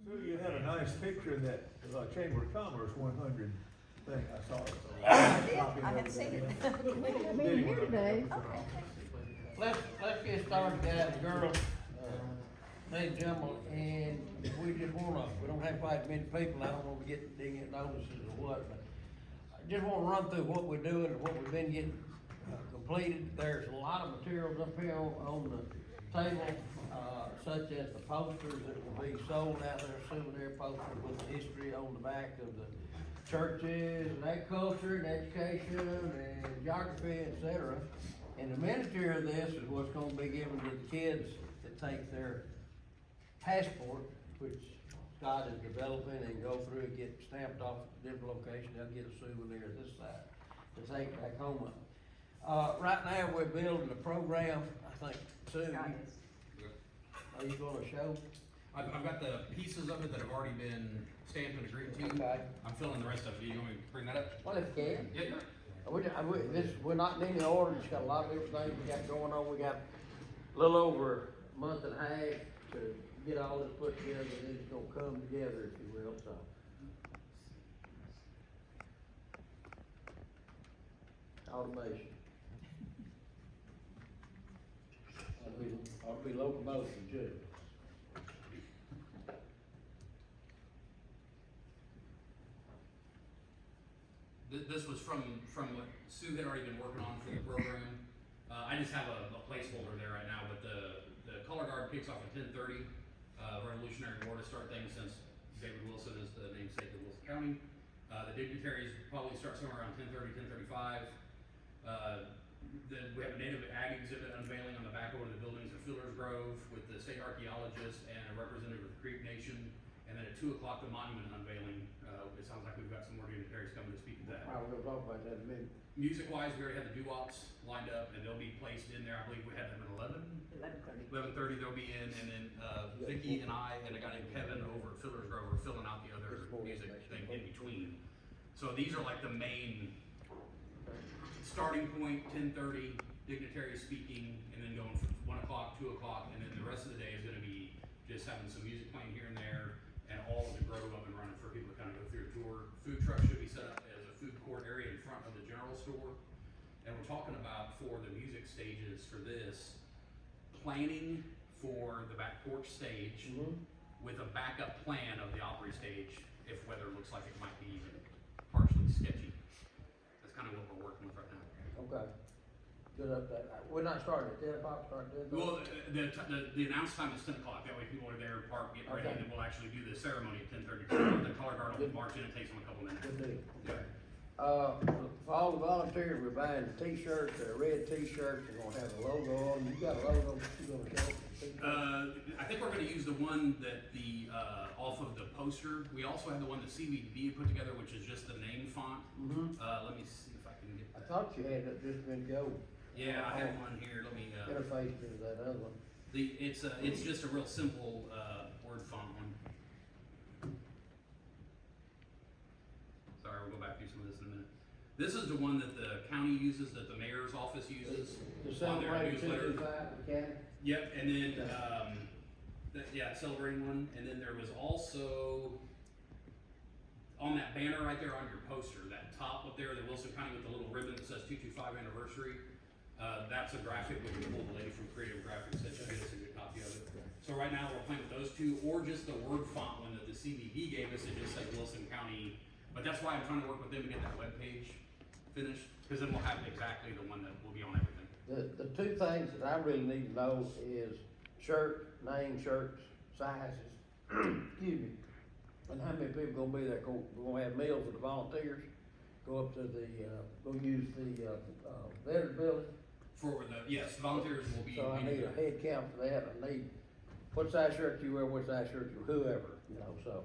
So you had a nice picture in that Chamber of Commerce 100 thing, I saw it. I hadn't seen it. I've been here today. Let's get started, guys, girls, ladies and gentlemen, and we don't have quite as many people, I don't wanna get notices or what, but I just wanna run through what we're doing and what we've been getting completed. There's a lot of materials up here on the table, such as the posters that will be sold out there, souvenir posters with the history on the back of the churches, and agriculture, and education, and geography, etc. And the miniature of this is what's gonna be given to the kids that take their passport, which Scott is developing, and go through and get stamped off at different locations. They'll get a souvenir this side to take back home with them. Right now, we're building a program, I think, soon. Are you gonna show? I've got the pieces of it that have already been stamped and agreed to. Okay. I'm filling the rest of it. You want me to bring that up? Well, if you can. Yeah. We're not in any order, just got a lot of different things we got going on. We got a little over a month and a half to get all this put together, and then it's gonna come together, if you will, so. Automation. I'll be locomotion too. This was from what Sue had already been working on for the program. I just have a placeholder there right now, but the color guard kicks off at 10:30. Revolutionary War to start things, since David Wilson is the namesake of Wilson County. The dignitaries probably start somewhere around 10:30, 10:35. We have a native ag exhibit unveiling on the back over the buildings at Fiddler's Grove with the state archaeologist and a representative of the Creek Nation. And then at 2 o'clock, the monument unveiling. It sounds like we've got some more dignitaries coming to speak to that. We're gonna talk about that in a minute. Music-wise, we already have the doo-wops lined up, and they'll be placed in there. I believe we had them at 11:30 they'll be in, and then Vicky and I and a guy named Kevin over at Fiddler's Grove are filling out the other music thing in between. So these are like the main starting point, 10:30, dignitary speaking, and then going from 1 o'clock, 2 o'clock, and then the rest of the day is gonna be just having some music playing here and there, and all of the Grove up and running for people to kind of go through a tour. Food truck should be set up as a food court area in front of the general store. And we're talking about, for the music stages for this, planning for the back porch stage with a backup plan of the Opry stage if weather looks like it might be even partially sketchy. That's kind of what we're working with right now. Okay. Good update. We're not starting at 10 o'clock, starting at 10 o'clock? Well, the announced time is 10 o'clock. That way people are there, park, get ready, Okay. and then we'll actually do the ceremony at 10:30. The color guard will march in, it takes them a couple minutes. Good deal. Yeah. For all the volunteers, we're buying t-shirts, red t-shirts, we're gonna have a logo on, you got a logo that you gonna show? I think we're gonna use the one that off of the poster. We also have the one that CBD put together, which is just the name font. Let me see if I can get I that. thought you had it just been go. Yeah, I have one here. Let me, Interface to that other one. it's just a real simple, word font one. Sorry, we'll go back through some of this in a minute. This is the one that the county uses, that the mayor's office uses The on their celebrating newsletter. 225, the county? Yep, and then, celebrating one, and then there was also, on that banner right there on your poster, that top up there, the Wilson County with the little ribbon that says 225 anniversary, that's a graphic with the lady from Creative Graphics that should get us a good copy of it. So right now, we're playing with those two, or just the word font one that the CBD gave us, it just says Wilson County, but that's why I'm trying to work with them to get that webpage finished, because then we'll have exactly the one that will be on everything. The two things that I really need to know is shirt, name, shirts, sizes, excuse me, and how many people gonna be there. We're gonna have meals for the volunteers, go up to the, go use the, veterans building. For the volunteers will be. So I need a head count for that. I need, what size shirt you wear, what size shirt you, whoever, you know, so.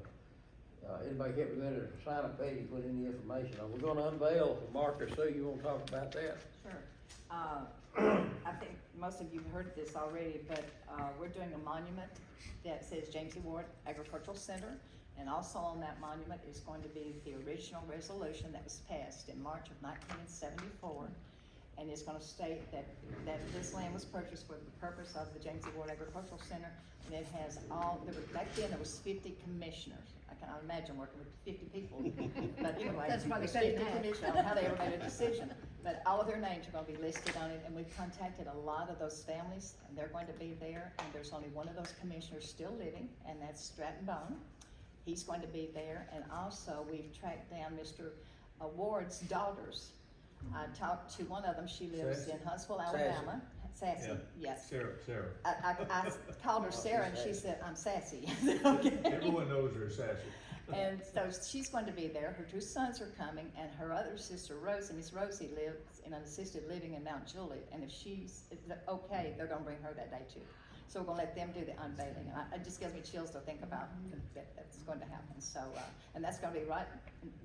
Anybody get me there to sign up page, put any information on. We're gonna unveil Marcus, so you wanna talk about that? Sure. I think most of you have heard this already, but we're doing a monument that says James E. Ward Agricultural Center. And also on that monument is going to be the original resolution that was passed in March of 1974. and it's gonna state that this land was purchased for the purpose of the James E. Ward Agricultural Center, and it has back then there was 50 commissioners. I cannot imagine working with 50 people, but anyway, That's why they there's cut it 50 in half. commissioners, I don't know how they ever made a decision. But all of their names are gonna be listed on it, and we've contacted a lot of those families, and they're going to be there, and there's only one of those commissioners still living, and that's Stratton Bone. He's going to be there, and also we've tracked down Mr. Ward's daughters. I talked to one of them, she lives Sassy? in Huntsville, Alabama. Sassy, yes. Sarah. I called her Sarah, and she said, I'm sassy. Okay. Everyone knows her sassy. And so she's going to be there, her two sons are coming, and her other sister Rosie, Miss Rosie lives in an assisted living in Mount Juliet, and if she's okay, they're gonna bring her that day too. So we're gonna let them do the unveiling, and it just gives me chills to think about that's going to happen, so, and that's gonna be right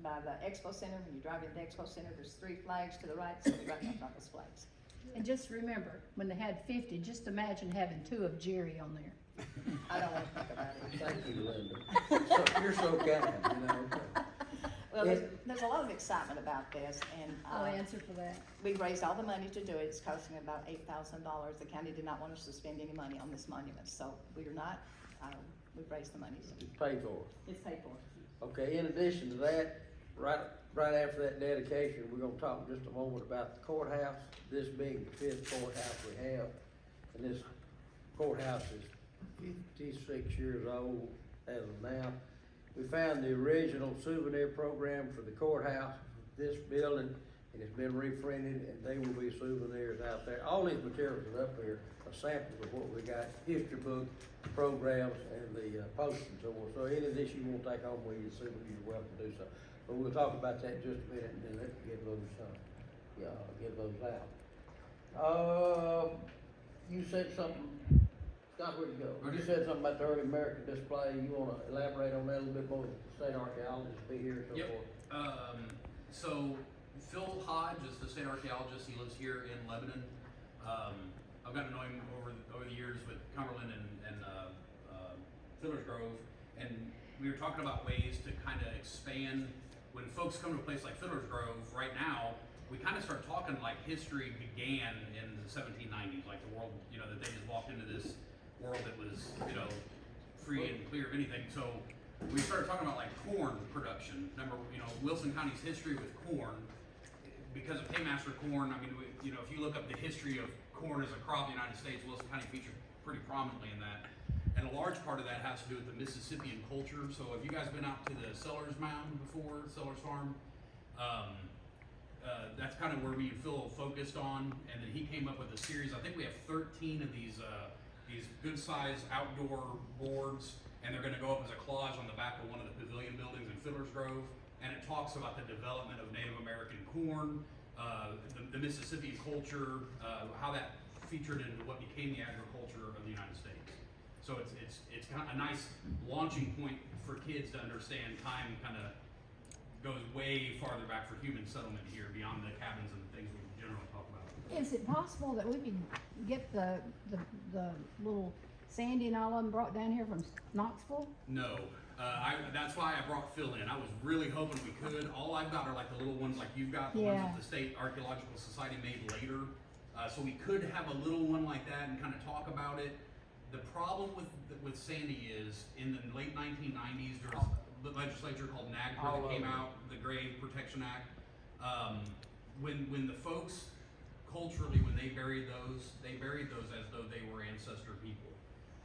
by the Expo Center. When you drive into the Expo Center, there's 3 flags to the right, so we're right in front of those flags. And just remember, when they had 50, just imagine having 2 of Jerry on there. I don't wanna think about it. Thank you, Linda. You're so kind, you know. Well, there's a lot of excitement about this, and, I'll answer for that. we've raised all the money to do it. It's costing about $8,000. The county did not want us to spend any money on this monument, so we are not, we've raised the money. So It's paid for. it's paid for. Okay, in addition to that, right after that dedication, we're gonna talk just a moment about the courthouse, this being the 5th courthouse we have. And this courthouse is 56 years old as of now. We found the original souvenir program for the courthouse, this building, and it's been reprinted, and they will be souvenirs out there. All these materials are up here, are samples of what we got, history book, programs, and the posters and so on. So any of this you want to take home with you, souvenirs, you're welcome to do so. But we'll talk about that in just a minute, and then let's get those out. You said something, Scott, where'd you go? You said something about the early American display. You wanna elaborate on that a little bit more? State archaeologist be here and so Yep. forth. So Phil Hodge is the state archaeologist. He lives here in Lebanon. I've gotten to know him over the years with Cumberland and Fiddler's Grove, and we were talking about ways to kind of expand. When folks come to a place like Fiddler's Grove right now, we kind of start talking like history began in the 1790s, like the world, that they just walked into this world that was, free and clear of anything. So we started talking about like corn production. Remember, Wilson County's history with corn, because of paymaster corn. I mean, if you look up the history of corn as a crop in the United States, Wilson County featured pretty prominently in that. And a large part of that has to do with the Mississippian culture. So have you guys been out to the Sellers Mound before, Sellers Farm? That's kind of where me and Phil focused on, and then he came up with a series. I think we have 13 of these good-sized outdoor boards, and they're going to go up as a collage on the back of one of the pavilion buildings in Fiddler's Grove, and it talks about the development of Native American corn, the Mississippian culture, how that featured into what became the agriculture of the United States. So it's kind of a nice launching point for kids to understand time kind of goes way farther back for human settlement here, beyond the cabins and the things we generally talk about. Is it possible that we could get the little Sandy and all of them brought down here from Knoxville? No, that's why I brought Phil in. I was really hoping we could. All I've got are like the little ones like you've got, the ones Yeah. that the State Archaeological Society made later. So we could have a little one like that and kind of talk about it. The problem with Sandy is, in the late 1990s, there was the legislature called NAGPRA that came out, the Grave Protection Act. When the folks culturally, when they buried those as though they were ancestor people.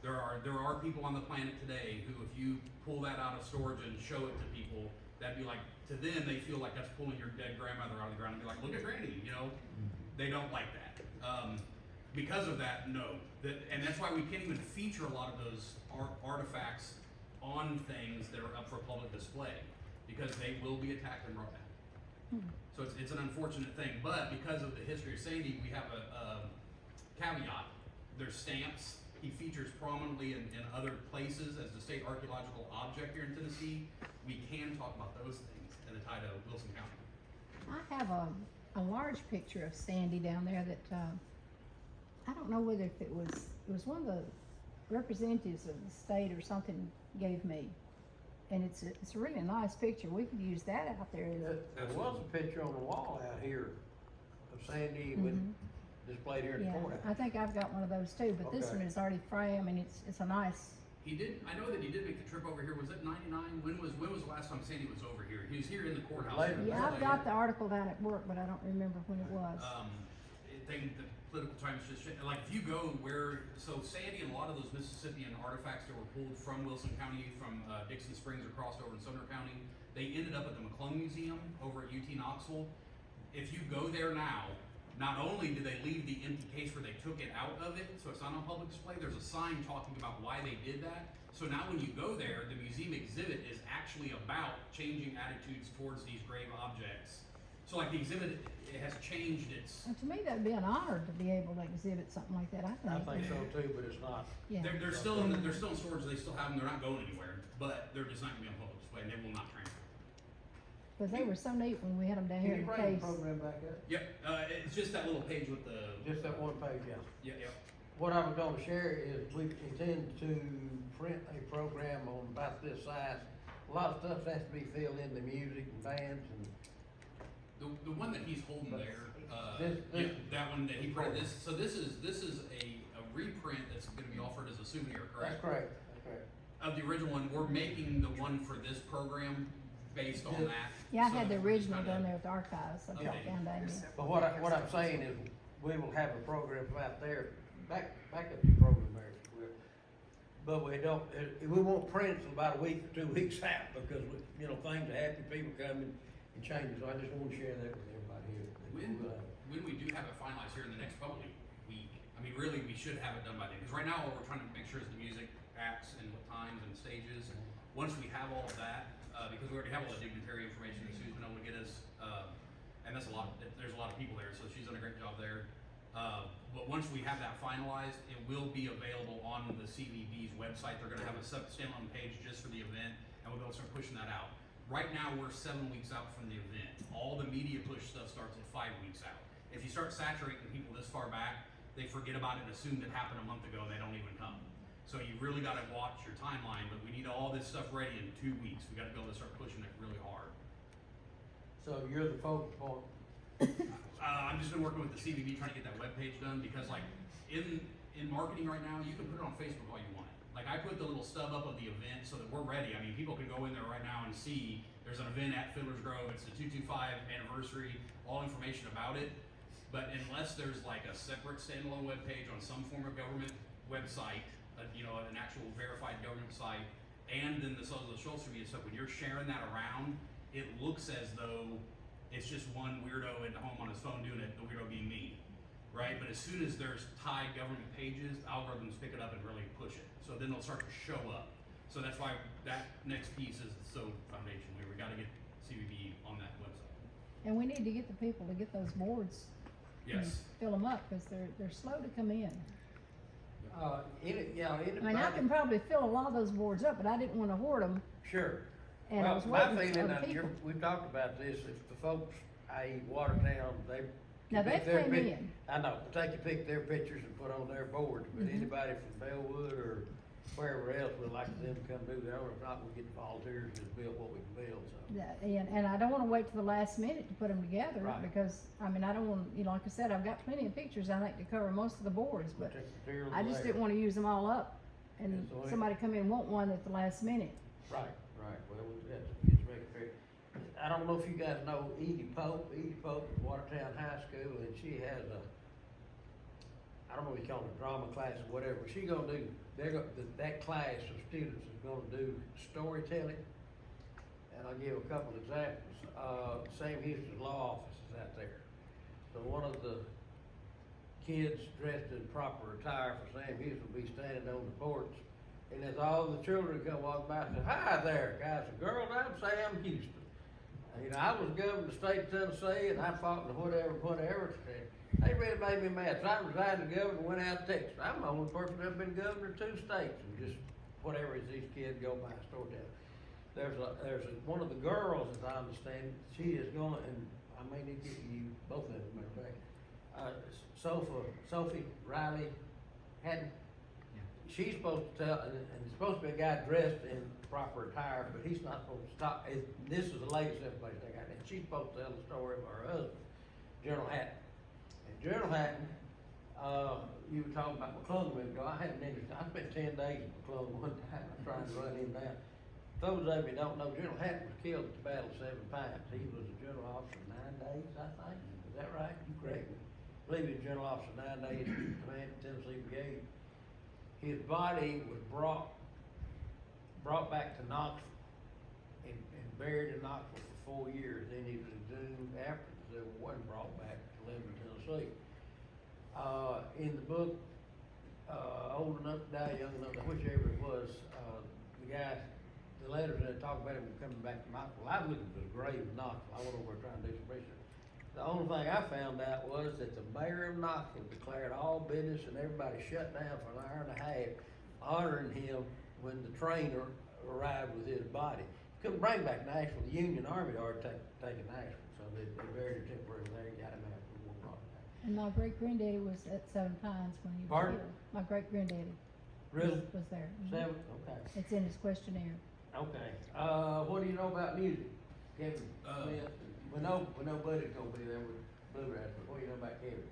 There are people on the planet today who, if you pull that out of storage and show it to people, that'd be like, to them, they feel like that's pulling your dead grandmother out of the ground and be like, look at Granny, They don't like that. Because of that, no. And that's why we can't even feature a lot of those artifacts on things that are up for public display, because they will be attacked and brought down. So it's an unfortunate thing, but because of the history of Sandy, we have a caveat. There's stamps. He features prominently in other places as the state archaeological object here in Tennessee. We can talk about those things in the tie to Wilson County. I have a large picture of Sandy down there that, I don't know whether if it was one of the representatives of the state or something gave me. And it's a really nice picture. We could use that out there. There was a picture on the wall out here Sandy with displayed here in the Yeah, courthouse. I think I've got one of those too, but this Okay. one is already framed and it's a nice, He did, I know that he did make the trip over here, was it 99? When was the last time Sandy was over here? He was here in the courthouse. Later. yeah, I've got the article down at work, but I don't remember when it was. The political times just changed. Like if you go where, so Sandy and a lot of those Mississippian artifacts that were pulled from Wilson County, from Dixon Springs or crossed over in Sumner County, they ended up at the McClung Museum over at UT Knoxville. If you go there now, not only did they leave the empty case where they took it out of it, so it's not on public display, there's a sign talking about why they did that. So now when you go there, the museum exhibit is actually about changing attitudes towards these grave objects. So like the exhibit, it has changed its, And to me, that'd be an honor to be able to exhibit something like that, I I think. think so too, but it's not. Yeah, they're still in storage, they still have them, they're not going anywhere, but they're just not gonna be on public display and they will not transfer. because they were so neat when we had them down here Can in you the bring the case. program back up? Yep, it's just that little page with the, Just that one page, yeah. yeah. What I was gonna share is we intend to print a program on about this size. A lot of stuff has to be filled in, the music and bands and. The one that he's holding there, This- yeah, that one that he printed, so this is a reprint that's gonna be offered as a souvenir, That's correct? correct, that's correct. Of the original one, we're making the one for this program based on that. Yeah, I So had the we're just original kinda- down there at the archives, I Okay. dropped down there. But what I'm saying is, we will have a program out there, back up the program there. But we don't, we won't print it till about a week or 2 weeks out, because, things are happening, people coming and changing, so I just wanna share that with everybody here. When we do have it finalized here in the next probably week, I mean, really, we should have it done by then, because right now, what we're trying to make sure is the music acts and what times and stages. Once we have all of that, because we already have all the dignitary information that Sue's been able to get us, and that's there's a lot of people there, so she's done a great job there. But once we have that finalized, it will be available on the CVB's website. They're gonna have a standalone page just for the event, and we'll be able to start pushing that out. Right now, we're 7 weeks out from the event. All the media push stuff starts at 5 weeks out. If you start saturating people this far back, they forget about it and assume it happened a month ago and they don't even come. So you really gotta watch your timeline, but we need all this stuff ready in 2 weeks. We gotta be able to start pushing it really hard. So you're the focal point. I've just been working with the CVB trying to get that webpage done, because like, in marketing right now, you can put it on Facebook all you want. Like, I put the little stub up of the event so that we're ready. I mean, people can go in there right now and see, there's an event at Fiddler's Grove, it's the 225 anniversary, all information about it. But unless there's like a separate standalone webpage on some form of government website, an actual verified government site, and then the social media stuff, when you're sharing that around, it looks as though it's just one weirdo at home on his phone doing it, the weirdo being me, right? But as soon as there's tied government pages, algorithms pick it up and really push it. So then they'll start to show up. So that's why that next piece is so foundational. We gotta get CVB on that website. And we need to get the people to get those boards. and Yes. Fill them up, because they're slow to come in. I Anybody. mean, I can probably fill a lot of those boards up, but I didn't wanna hoard them, Sure. and I was My waiting for feeling, other people. we've talked about this, if the folks, i.e. Watertown, they. Now, can they pick their came pic- in. I know, but they can pick their pictures and put on their boards, but Mhm. anybody from Bellwood or wherever else would like them to come do that, or if not, we'll get the volunteers to build what we can build, so. And I don't wanna wait till the last minute to put them together, Right. because, I mean, I don't want, like I said, I've got plenty of pictures I think to cover most of the boards, but Check the materials I just there. didn't wanna use them all up, and Yeah, so somebody come in and want one at the last minute. Right, well, that's, it's very fair. I don't know if you guys know Edie Pope at Watertown High School, and she has I don't know what you call it, a drama class or whatever, she gonna do, that class of students is gonna do storytelling. And I'll give a couple examples. Sam Houston's law office is out there. So one of the kids dressed in proper attire for Sam Houston will be standing on the porch. And as all the children come walking by and say, "Hi there, guys and girls, I'm Sam Houston. I was governor of the state of Tennessee, and I fought in whatever. They really made me mad. So I resigned as governor and went out to Texas. I'm the only person that's been governor of 2 states, and just whatever as these kids go by storytelling. There's one of the girls, as I understand, she is going, and I may need to get you both of them, matter of fact. Sophie Riley Haddon. She's supposed to tell, and it's supposed to be a guy dressed in proper attire, but he's not supposed to stop. This is the latest information I got, and she's supposed to tell the story of her husband, General Hatton. And Gerald Hatton, you were talking about McClung a minute ago. I had an interesting, I spent 10 days in McClung one time trying to run him down. Those of you don't know, General Hatton was killed at the battle 7 times. He was a general officer 9 days, I think. Is that right? You correct me. I believe he was general officer 9 days, commanded Tennessee Brigade. His body was brought back to Knoxville and buried in Knoxville for 4 years. Then he was exhumed after the Civil War and brought back to Lebanon, Tennessee. In the book, Old Enough to Die, Young Enough to Die, whichever it was, the guy, the letters that talk about him coming back to Knoxville. I was looking for the grave of Knoxville. I went over there trying to do some research. The only thing I found out was that the mayor of Knoxville declared all business and everybody shut down for an hour and a half, honoring him when the trainer arrived with his body. Couldn't bring back Nashville. The Union Army had already taken Nashville, so they buried him temporarily there and got him out for war. And my great granddaddy was at 7 Pines when he was Pardon? killed. My great granddaddy Really? was there. Mhm. 7? Okay. It's in his questionnaire. Okay. What do you know about music? Kevin Smith? We know Buddy's gonna be there with Bluegrass, but what do you know about Kevin?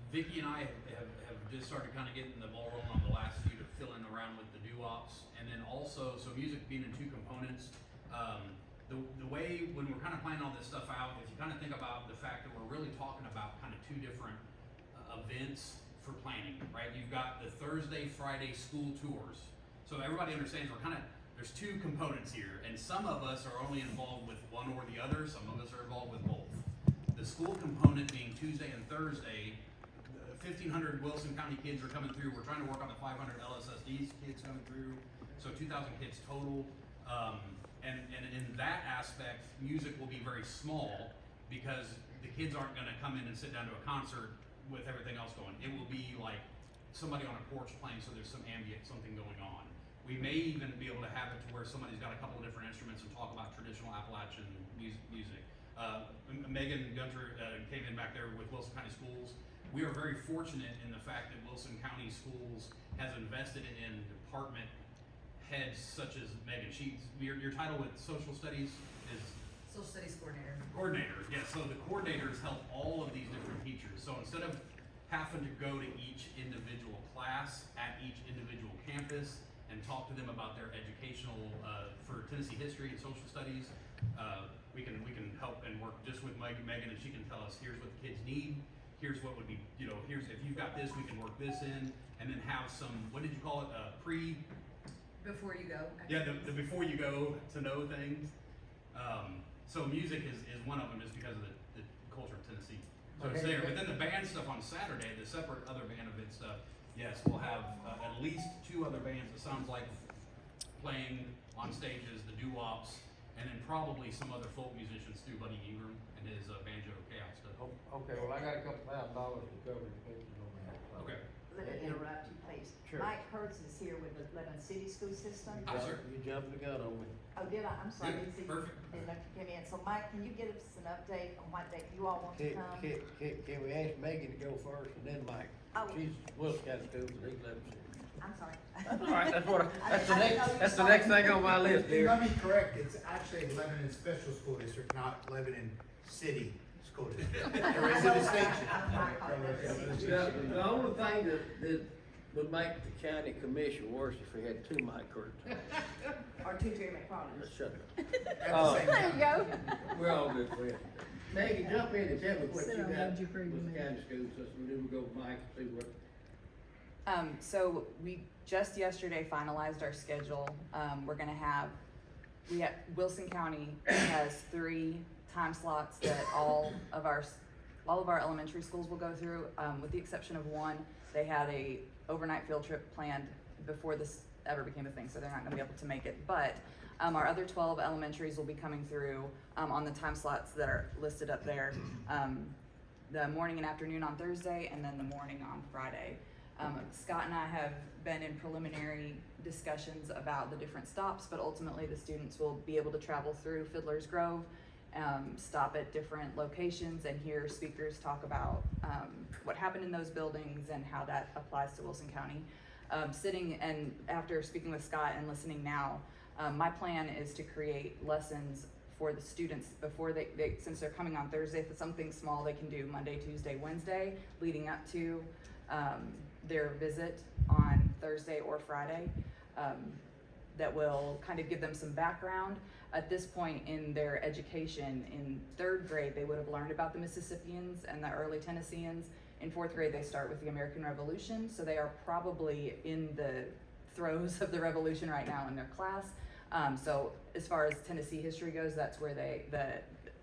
Vicky and I have just started kind of getting the ball rolling on the last few to fill in around with the doo-wops. And then also, so music being in 2 components, the way, when we're kind of planning all this stuff out, if you kind of think about the fact that we're really talking about kind of 2 different events for planning, right? You've got the Thursday, Friday school tours. So everybody understands there's 2 components here, and some of us are only involved with one or the other, some of us are involved with both. The school component being Tuesday and Thursday, 1,500 Wilson County kids are coming through. We're trying to work on the 500 LSSDs kids coming through, so 2,000 kids total. And in that aspect, music will be very small because the kids aren't gonna come in and sit down to a concert with everything else going. It will be like somebody on a porch playing, so there's some ambient, something going on. We may even be able to have it to where somebody's got a couple of different instruments and talk about traditional Appalachian music. Megan Gunter came in back there with Wilson County Schools. We are very fortunate in the fact that Wilson County Schools has invested in department heads such as Megan. Your title with social studies is? Social studies coordinator. Coordinator, yes. So the coordinators help all of these different teachers. So instead of having to go to each individual class at each individual campus and talk to them about their educational, for Tennessee history and social studies, we can help and work just with Megan, and she can tell us, here's what the kids need, here's what would be, here's, if you've got this, we can work this in, and then have some, what did you call it, Before you go. yeah, the before you go to know things. So music is one of them just because of the culture of Tennessee. So it's there. But then the band stuff on Saturday, the separate other band event stuff, yes, we'll have at least 2 other bands, it sounds like, playing on stages, the doo-wops, and then probably some other folk musicians through Buddy Ingram and his banjo chaos stuff. Okay, well, I got a couple $1,000 to cover the pictures on that. So. Okay. Let me interrupt you, please. Sure. Mike Kurtz is here with the Lebanon City School System. Hi, sir. You jumped the gun on me. Oh, did I? I'm sorry. Good, Didn't see- perfect. Didn't know if you came in. So Mike, can you give us an update on what date you all want to come? Can we ask Megan to go first and then Mike? Oh. She's Wilson County Schools, so he's left. I'm sorry. That's all right, that's I didn't know you that's the saw next me. thing on my list, dear. Let me correct, it's actually Lebanon Special School District, not Lebanon City School District. There is a distinction. The only thing that would make the county commission worse if we had 2 Mike Curtis. Or 2 Jerry McFarland. Shut up. At the same There you time. go. We're all good friends. Megan, jump in and tell me what Sit you on got what you bring with me. the county schools, so then we'll go with Mike and see what. So we just yesterday finalized our schedule. Wilson County has 3 time slots that all of our elementary schools will go through, with the exception of one. They had a overnight field trip planned before this ever became a thing, so they're not gonna be able to make it. But our other 12 elementaries will be coming through on the time slots that are listed up there. The morning and afternoon on Thursday, and then the morning on Friday. Scott and I have been in preliminary discussions about the different stops, but ultimately the students will be able to travel through Fiddler's Grove, stop at different locations and hear speakers talk about what happened in those buildings and how that applies to Wilson County. Sitting and after speaking with Scott and listening now, my plan is to create lessons for the students before since they're coming on Thursday, if it's something small, they can do Monday, Tuesday, Wednesday, leading up to their visit on Thursday or Friday. That will kind of give them some background. At this point in their education, in 3rd grade, they would have learned about the Mississippians and the early Tennesseans. In 4th grade, they start with the American Revolution, so they are probably in the throes of the Revolution right now in their class. So as far as Tennessee history goes, that's where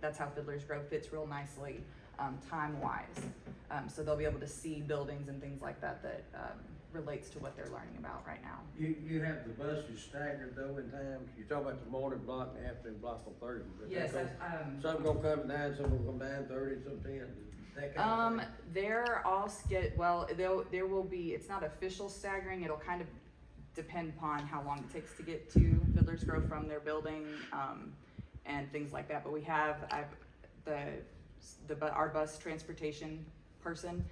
that's how Fiddler's Grove fits real nicely, time-wise. So they'll be able to see buildings and things like that relates to what they're learning about right now. You have the buses staggered though in time? You talk about the morning block and the afternoon block on Thursday. but they Yes, come- Some gonna come at 9, some gonna come down 30, some 10, that kind of thing. They're all there will be, it's not official staggering, it'll kind of depend upon how long it takes to get to Fiddler's Grove from their building, and things like that, but we have, our bus transportation person,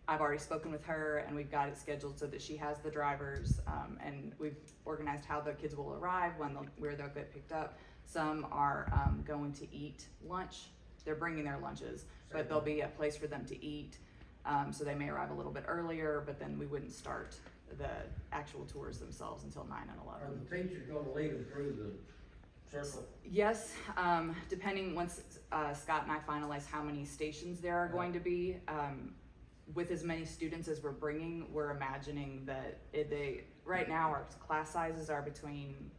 I've already spoken with her and we've got it scheduled so that she has the drivers, and we've organized how the kids will arrive, where they'll get picked up. Some are going to eat lunch, they're bringing their lunches, but there'll be a place for them to eat, so they may arrive a little bit earlier, but then we wouldn't start the actual tours themselves until 9 and 11. Are the teachers gonna lead them through the circle? Yes, depending, once Scott and I finalize how many stations there are going to be, with as many students as we're bringing, we're imagining that right now our class sizes are between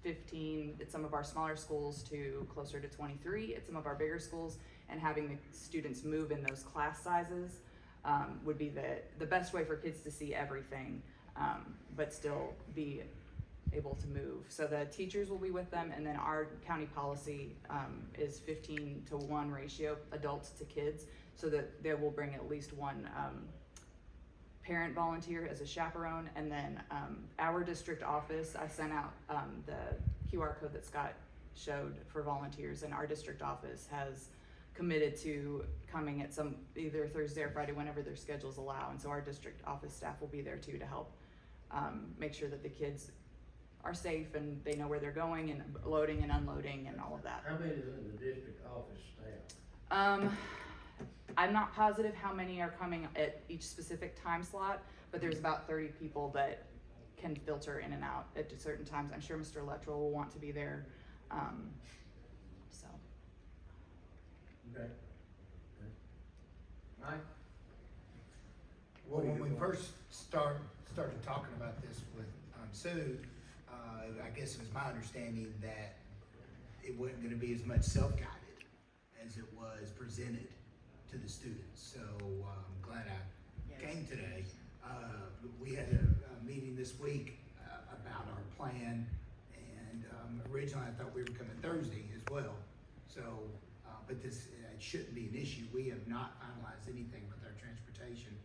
15 at some of our smaller schools to closer to 23 at some of our bigger schools, and having the students move in those class sizes would be the best way for kids to see everything, but still be able to move. So the teachers will be with them, and then our county policy is 15-to-1 ratio adults to kids, so that they will bring at least one parent volunteer as a chaperone. And then our district office, I sent out the QR code that Scott showed for volunteers, and our district office has committed to coming at either Thursday or Friday whenever their schedules allow, and so our district office staff will be there too to help make sure that the kids are safe and they know where they're going and loading and unloading and all of that. How many is in the district office staff? I'm not positive how many are coming at each specific time slot, but there's about 30 people that can filter in and out at certain times. I'm sure Mr. Luttrell will want to be there, so. Okay. Mike? Well, when we first started talking about this with Sue, I guess it was my understanding that it wasn't gonna be as much self-guided as it was presented to the students. So I'm glad I came today. We had a meeting this week about our plan, and originally I thought we were coming Thursday as well. So, but it shouldn't be an issue. We have not finalized anything with our transportation.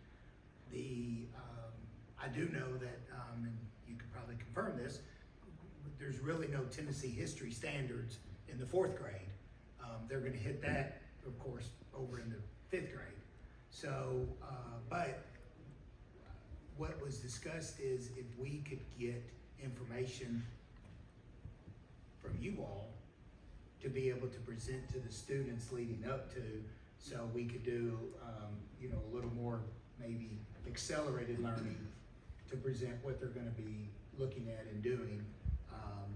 I do know that, and you could probably confirm this, there's really no Tennessee history standards in the 4th grade. They're gonna hit that, of course, over in the 5th grade. So, but what was discussed is if we could get information from you all to be able to present to the students leading up to, so we could do, a little more maybe accelerated learning to present what they're gonna be looking at and doing,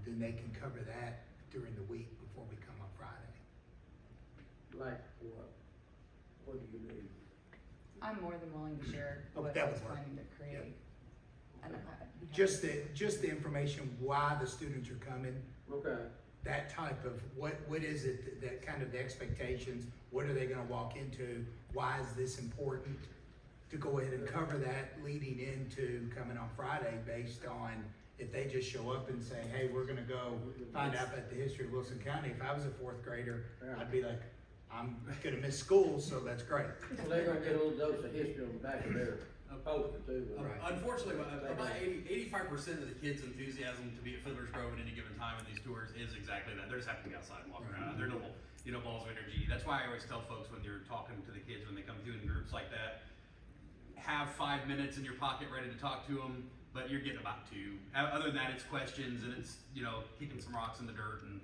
then they can cover that during the week before we come on Friday. Like what? What do you need? I'm more than willing to share what that I was would work. planning to create. And Just the information, why the students are coming, Okay. that type of, what is it, that kind of the expectations, what are they gonna walk into, why is this important? To go ahead and cover that leading into coming on Friday based on, if they just show up and say, hey, we're gonna go find out about the history of Wilson County, if I was a 4th grader, I'd be like, I'm gonna miss school, so that's great. Well, they're gonna get a little dose of history on the back of their poster too. Right. Unfortunately, about 85% of the kids' enthusiasm to be at Fiddler's Grove at any given time in these tours is exactly that. They're just happy to be outside and walk around. They're little, balls of energy. That's why I always tell folks when you're talking to the kids when they come through in groups like that, have 5 minutes in your pocket ready to talk to them, but you're getting about 2. Other than that, it's questions and it's, kicking some rocks in the dirt and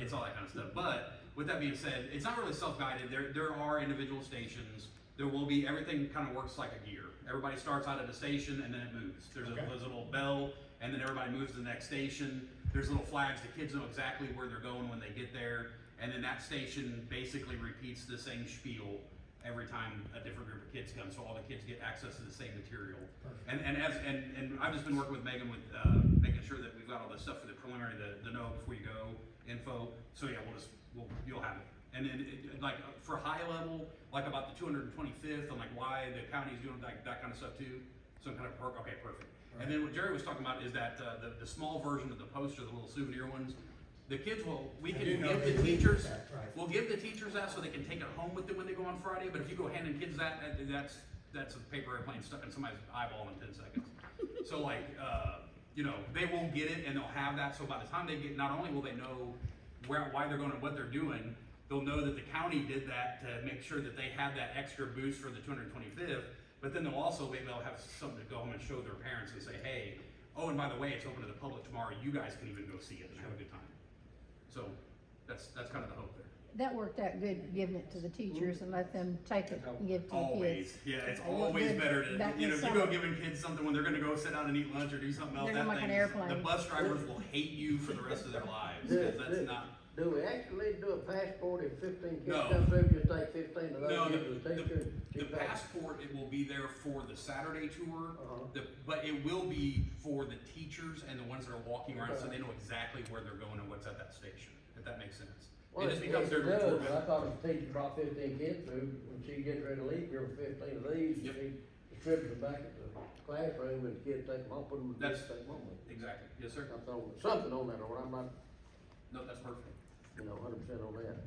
it's all that kind of stuff. But with that being said, it's not really self-guided. There are individual stations. There will be, everything kind of works like a gear. Everybody starts out at a station and then it moves. There's a little bell and then everybody moves to the next station. There's little flags. The kids know exactly where they're going when they get there. And then that station basically repeats the same spiel every time a different group of kids come, so all the kids get access to the same material. And I've just been working with Megan with making sure that we've got all the stuff for the preliminary, the know before you go info. So yeah, you'll have it. And then like for high level, like about the 225th and like why the county's doing like that kind of stuff too. Some kind of perk. Okay, perfect. And then what Jerry was talking about is that the small version of the poster, the little souvenir ones. The kids we can give the teachers, we'll give the teachers that so they can take it home with them when they go on Friday, but if you go handing kids that's a paper airplane stuck in somebody's eyeball in 10 seconds. So like, they won't get it and they'll have that, so by the time they get, not only will they know why they're going and what they're doing, they'll know that the county did that to make sure that they had that extra boost for the 225th, but then they'll also, maybe they'll have something to go home and show their parents and say, hey, oh, and by the way, it's open to the public tomorrow, you guys can even go see it and have a good time. So that's kind of the hope there. That worked out good, giving it to the teachers and let them take it and give it to the kids. Always, yeah, it's It was always good better to, back if you this go summer. giving kids something when they're gonna go sit down and eat lunch or do something else, They're gonna that like an thing, airplane. the bus drivers will hate you for the rest of their lives, because that's not. Do we actually do a passport if 15 kids No. come through, just take 15 of those, No, give it to the teacher? the passport, it will be there for the Saturday tour, Uh-huh. but it will be for the teachers and the ones that are walking around, so they know exactly where they're going and what's at that station, if that makes sense. Well, It just becomes their does, tour but I guide. thought if the teacher brought 15 kids through, when she gets ready to leave, give her 15 of these, Yep. she distributes them back at the classroom, and the kids take them home, put them in the That's- take them home. Exactly, yes, sir. I thought something on that, or I'm not, No, that's perfect. 100% on that.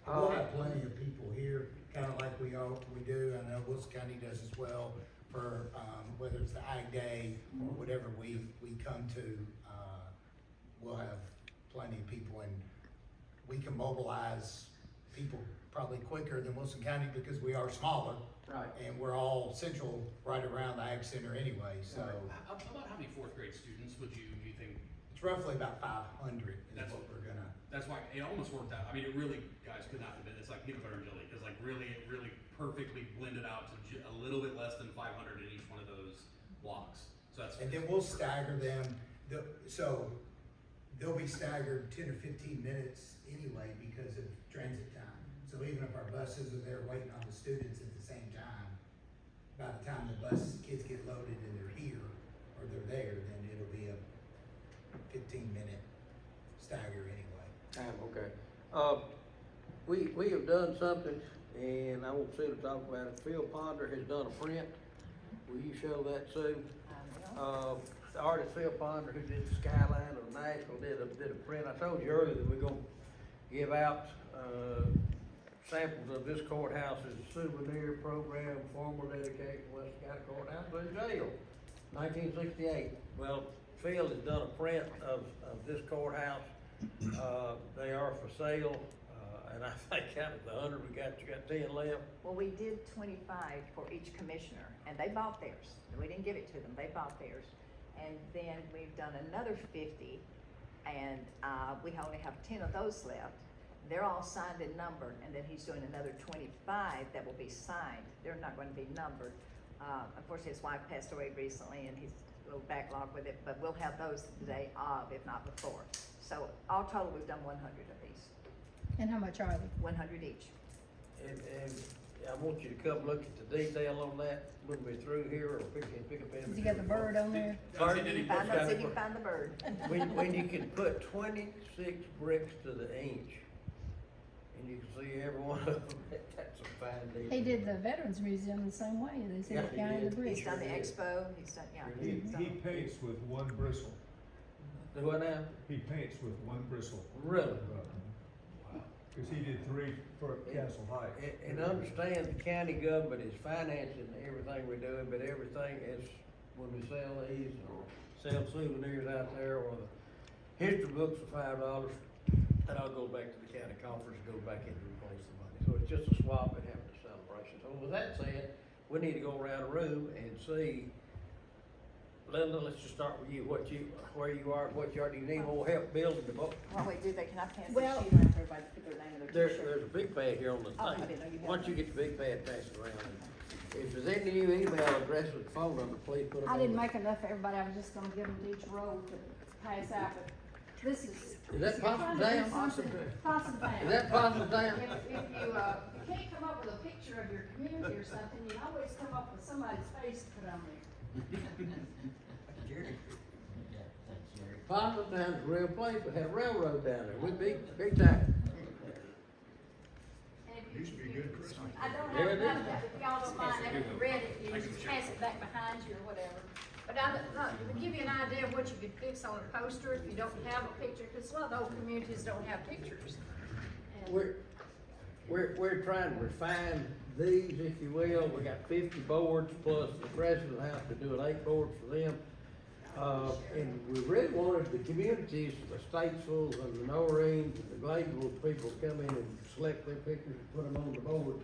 We'll have plenty of people here, kinda like we do, I know Wilson County does as well, for, whether it's the Ag Day or whatever we come to, we'll have plenty of people, and we can mobilize people probably quicker than Wilson County because we are smaller. Right. And we're all central, right around the Ag Center anyway, so About how many fourth grade students do you think? it's roughly about 500 is That's- what we're gonna. That's why it almost worked out. I mean, it really, guys, could not have been. It's like peanut butter and jelly, because like it really perfectly blended out to a little bit less than 500 in each one of those blocks. So that's. And then we'll stagger them, so they'll be staggered 10 or 15 minutes anyway because of transit time. So even if our buses are there waiting on the students at the same time, by the time the kids get loaded and they're here, or they're there, then it'll be a 15-minute stagger anyway. Okay. We have done something, and I want Sue to talk about it. Phil Ponder has done a print. Will you show that, Sue? The artist Phil Ponder, who did the skyline of Nashville, did a print. I told you earlier that we're gonna give out, samples of this courthouse's souvenir program, formal dedication, West County Courthouse, to the jail, 1968. Well, Phil has done a print of this courthouse. They are for sale, and I think out of the 100, you got 10 left. Well, we did 25 for each commissioner, and they bought theirs. We didn't give it to them, they bought theirs. And then we've done another 50, and we only have 10 of those left. They're all signed and numbered, and then he's doing another 25 that will be signed. They're not going to be numbered. Unfortunately, his wife passed away recently, and he's a little backlogged with it, but we'll have those the day of, if not before. So all total, we've done 100 of these, And how much are they? 100 each. And I want you to come look at the detail on that when we're through here, or pick up any. Has he got the bird on there? Pardon? Did he put Find out, see if you can find the bird. When you can put 26 bricks to the inch, and you can see every one of them, that's a fine deal. He did the Veterans Museum the same way, they said Yeah, it he counted the did. bricks. He's done the expo, he's done, yeah. He he's done- paints with one bristle. Do what now? He paints with one bristle. Really? Cause he did 3 for Castle Heights. And understand the county government is financing everything we're doing, but everything is, when we sell these, or sell souvenirs out there, or the history books for $5, that all goes back to the county coffers, and goes back into replace the money. So it's just a swap and having a celebration. So with that said, we need to go around the room and see Linda, let's just start with you, where you are, what you are, do you need more help building the boat? Oh, wait, do they, can I pass Well- this sheet around for everybody to put their name and their t-shirt? There's a big pad here on the Oh, I thing. didn't know you had Once you one. get the big pad, pass it around. If there's any new email address with phone number, please put them on. I didn't there. make enough for everybody, I was just gonna give them to each row to pass out, but this is. Is that Possum Dam? Possum Dam. Is that Possum Dam? If you can't come up with a picture of your community or something, you can always come up with somebody's face to put on there. Possum Dam's a real place, we had a railroad down there, we big time. And if you- Used to be a good Christmas. I don't Yeah, have it none is. of that, if y'all don't mind, if you read it, you just pass it back behind you or whatever. But I, to give you an idea of what you could fix on a poster if you don't have a picture, because a lot of old communities don't have pictures. And- We're trying to refine these, if you will, we got 50 boards plus the president will have to do an 8 boards for them. And we really wanted the communities, the Statesville and the Noreen and the Gladeville people to come in and select their pictures and put them on the board.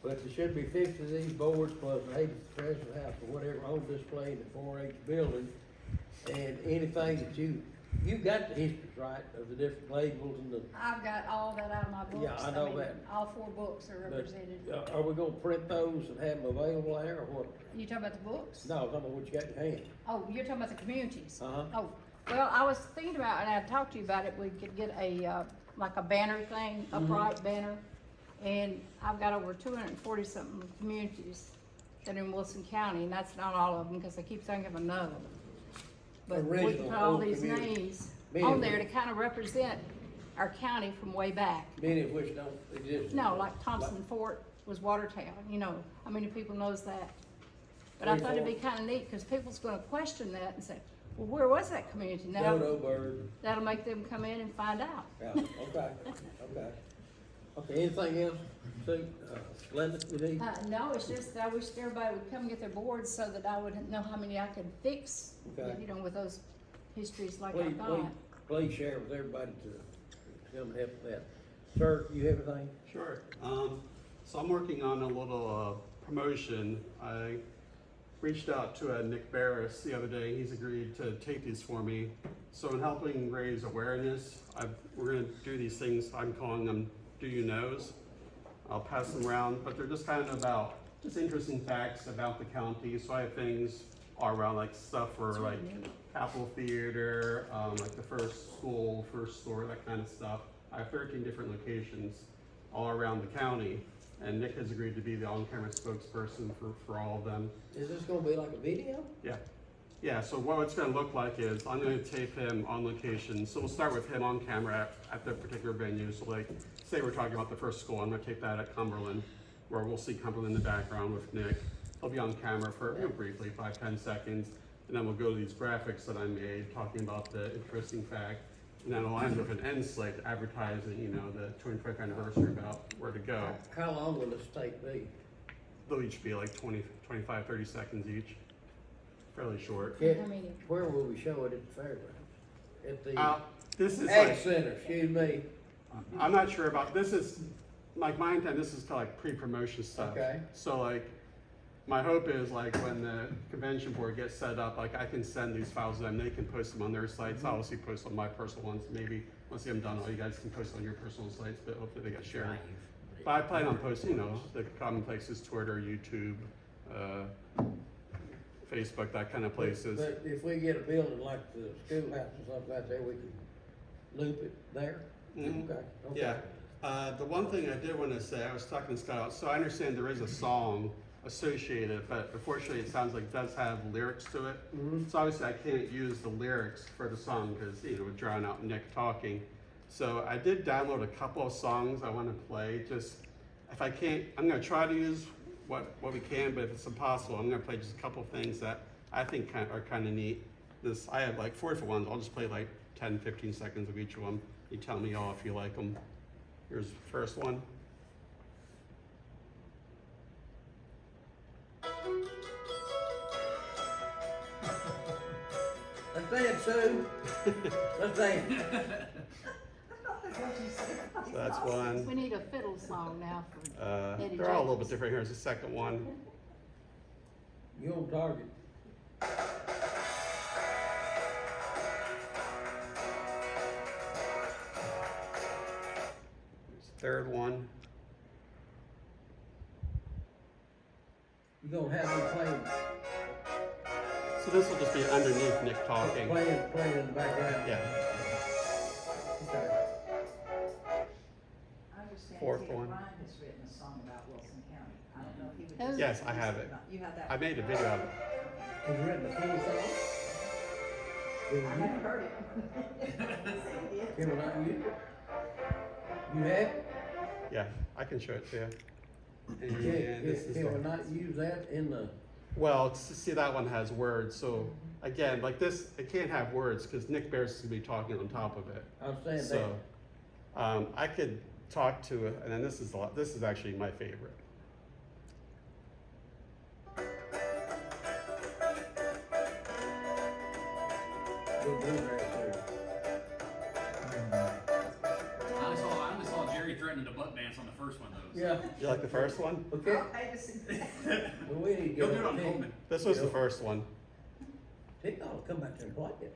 But there should be 50 of these boards plus 8 at the president house or whatever on display in the 4-H building. And anything that you got the histories, right, of the different Gladevilles and the, I've got all that out of my books. Yeah, I know mean, that. All 4 books are represented. but are we gonna print those and have them available there or what? You talking about the books? No, I'm talking about what you got in your hand. Oh, you're talking about the communities? Uh-huh. Oh, well, I was thinking about, and I talked to you about it, we could get a, like a banner thing, upright banner. And I've got over 240 something communities that are in Wilson County, and that's not all of them, because I keep thinking of another. But we Original put all old these communities. names Many on of there to them. kind of represent our county from way back. Many of which don't exist. No, like Thompson Fort was Watertown, you know, how many people knows that? But I thought it'd be kinda neat, cause people's gonna question that and say, well, where was that community? Now, Dodo bird. that'll make them come in and find out. Yeah, okay, okay. Okay, anything else, Sue, Linda, you need? No, it's just, I wish everybody would come get their boards so that I would know how many I could fix, Okay. you know, with those histories like Please, I thought. please share with everybody to come and help with that. Sir, you have anything? Sure. So I'm working on a little promotion. I reached out to Nick Barris the other day. He's agreed to take these for me. So in helping raise awareness, we're going to do these things. I'm calling them Do You Knows. I'll pass them around, but they're just kind of about just interesting facts about the county. So I have things all around, like stuff for like Capitol Theater, like the first school, first store, that kind of stuff. I have 13 different locations all around the county, and Nick has agreed to be the on-camera spokesperson for all of them. Is this gonna be like a video? Yeah. Yeah, so what it's gonna look like is I'm gonna tape him on location. So we'll start with him on camera at the particular venue. So like, say we're talking about the first school, I'm gonna tape that at Cumberland, where we'll see Cumberland in the background with Nick. He'll be on camera for, briefly, 5-10 seconds, and then we'll go to these graphics that I made, talking about the interesting fact. And then it'll end with an end slate advertising, you know, the 25th anniversary about where to go. How long will this tape be? They'll each be like 20, 25, 30 seconds each. Fairly short. Yeah, How many? where will we show it at the fairgrounds? At the This is Ag like, Center, excuse me. I'm not sure about, this is, like my intent, this is to like pre-promotion stuff. Okay. So like, my hope is like when the convention board gets set up, like I can send these files to them, they can post them on their sites, I'll obviously post on my personal ones, maybe once I'm done, all you guys can post on your personal sites, but hopefully they get shared. But I plan on posting, you know, the common places, Twitter, YouTube, Facebook, that kind of places. But if we get a building like the schoolhouse or something out there, we can loop it there? Mhm. Okay, okay. Yeah, the one thing I did want to say, I was talking to Scott, so I understand there is a song associated, but unfortunately it sounds like it does have lyrics to it. So obviously I can't use the lyrics for the song because, you know, it would drown out Nick talking. So I did download a couple of songs I want to play, just, if I can't, I'm going to try to use what we can, but if it's impossible, I'm going to play just a couple of things that I think are kind of neat. I have like 4 different ones, I'll just play like 10, 15 seconds of each of them. You tell me all if you like them. Here's the first one. Let's dance, Sue. Let's dance. So that's one. We need a fiddle song now for Eddie They're all a little bit Jacobs. different. Here's the second one. You on target. third one. You gonna have me playing, So this will just be underneath Nick talking. playing in the background? Yeah. Okay. I understand Fourth Ted one. Ryan has written a song about Wilson County. I don't know if he would. Who? Yes, I have it. You have that? I made a video of it. Have you written the full song? I haven't heard it. Can we not use it? You have? Yeah, I can show it to you. And this is Can we the, not use that in the, well, see that one has words. So again, like this, it can't have words because Nick Barris is gonna be talking on top of it. I'm saying that, So I could talk to it, and then this is a lot. This is actually my favorite. we'll do that too. I only saw Jerry threatening to butt dance on the first one though. Yeah, You like the first one? okay, I'll pay to see that. well, we need to Go get do it on Tick. Coleman. This was the first one. Tick ought to come back there and play it.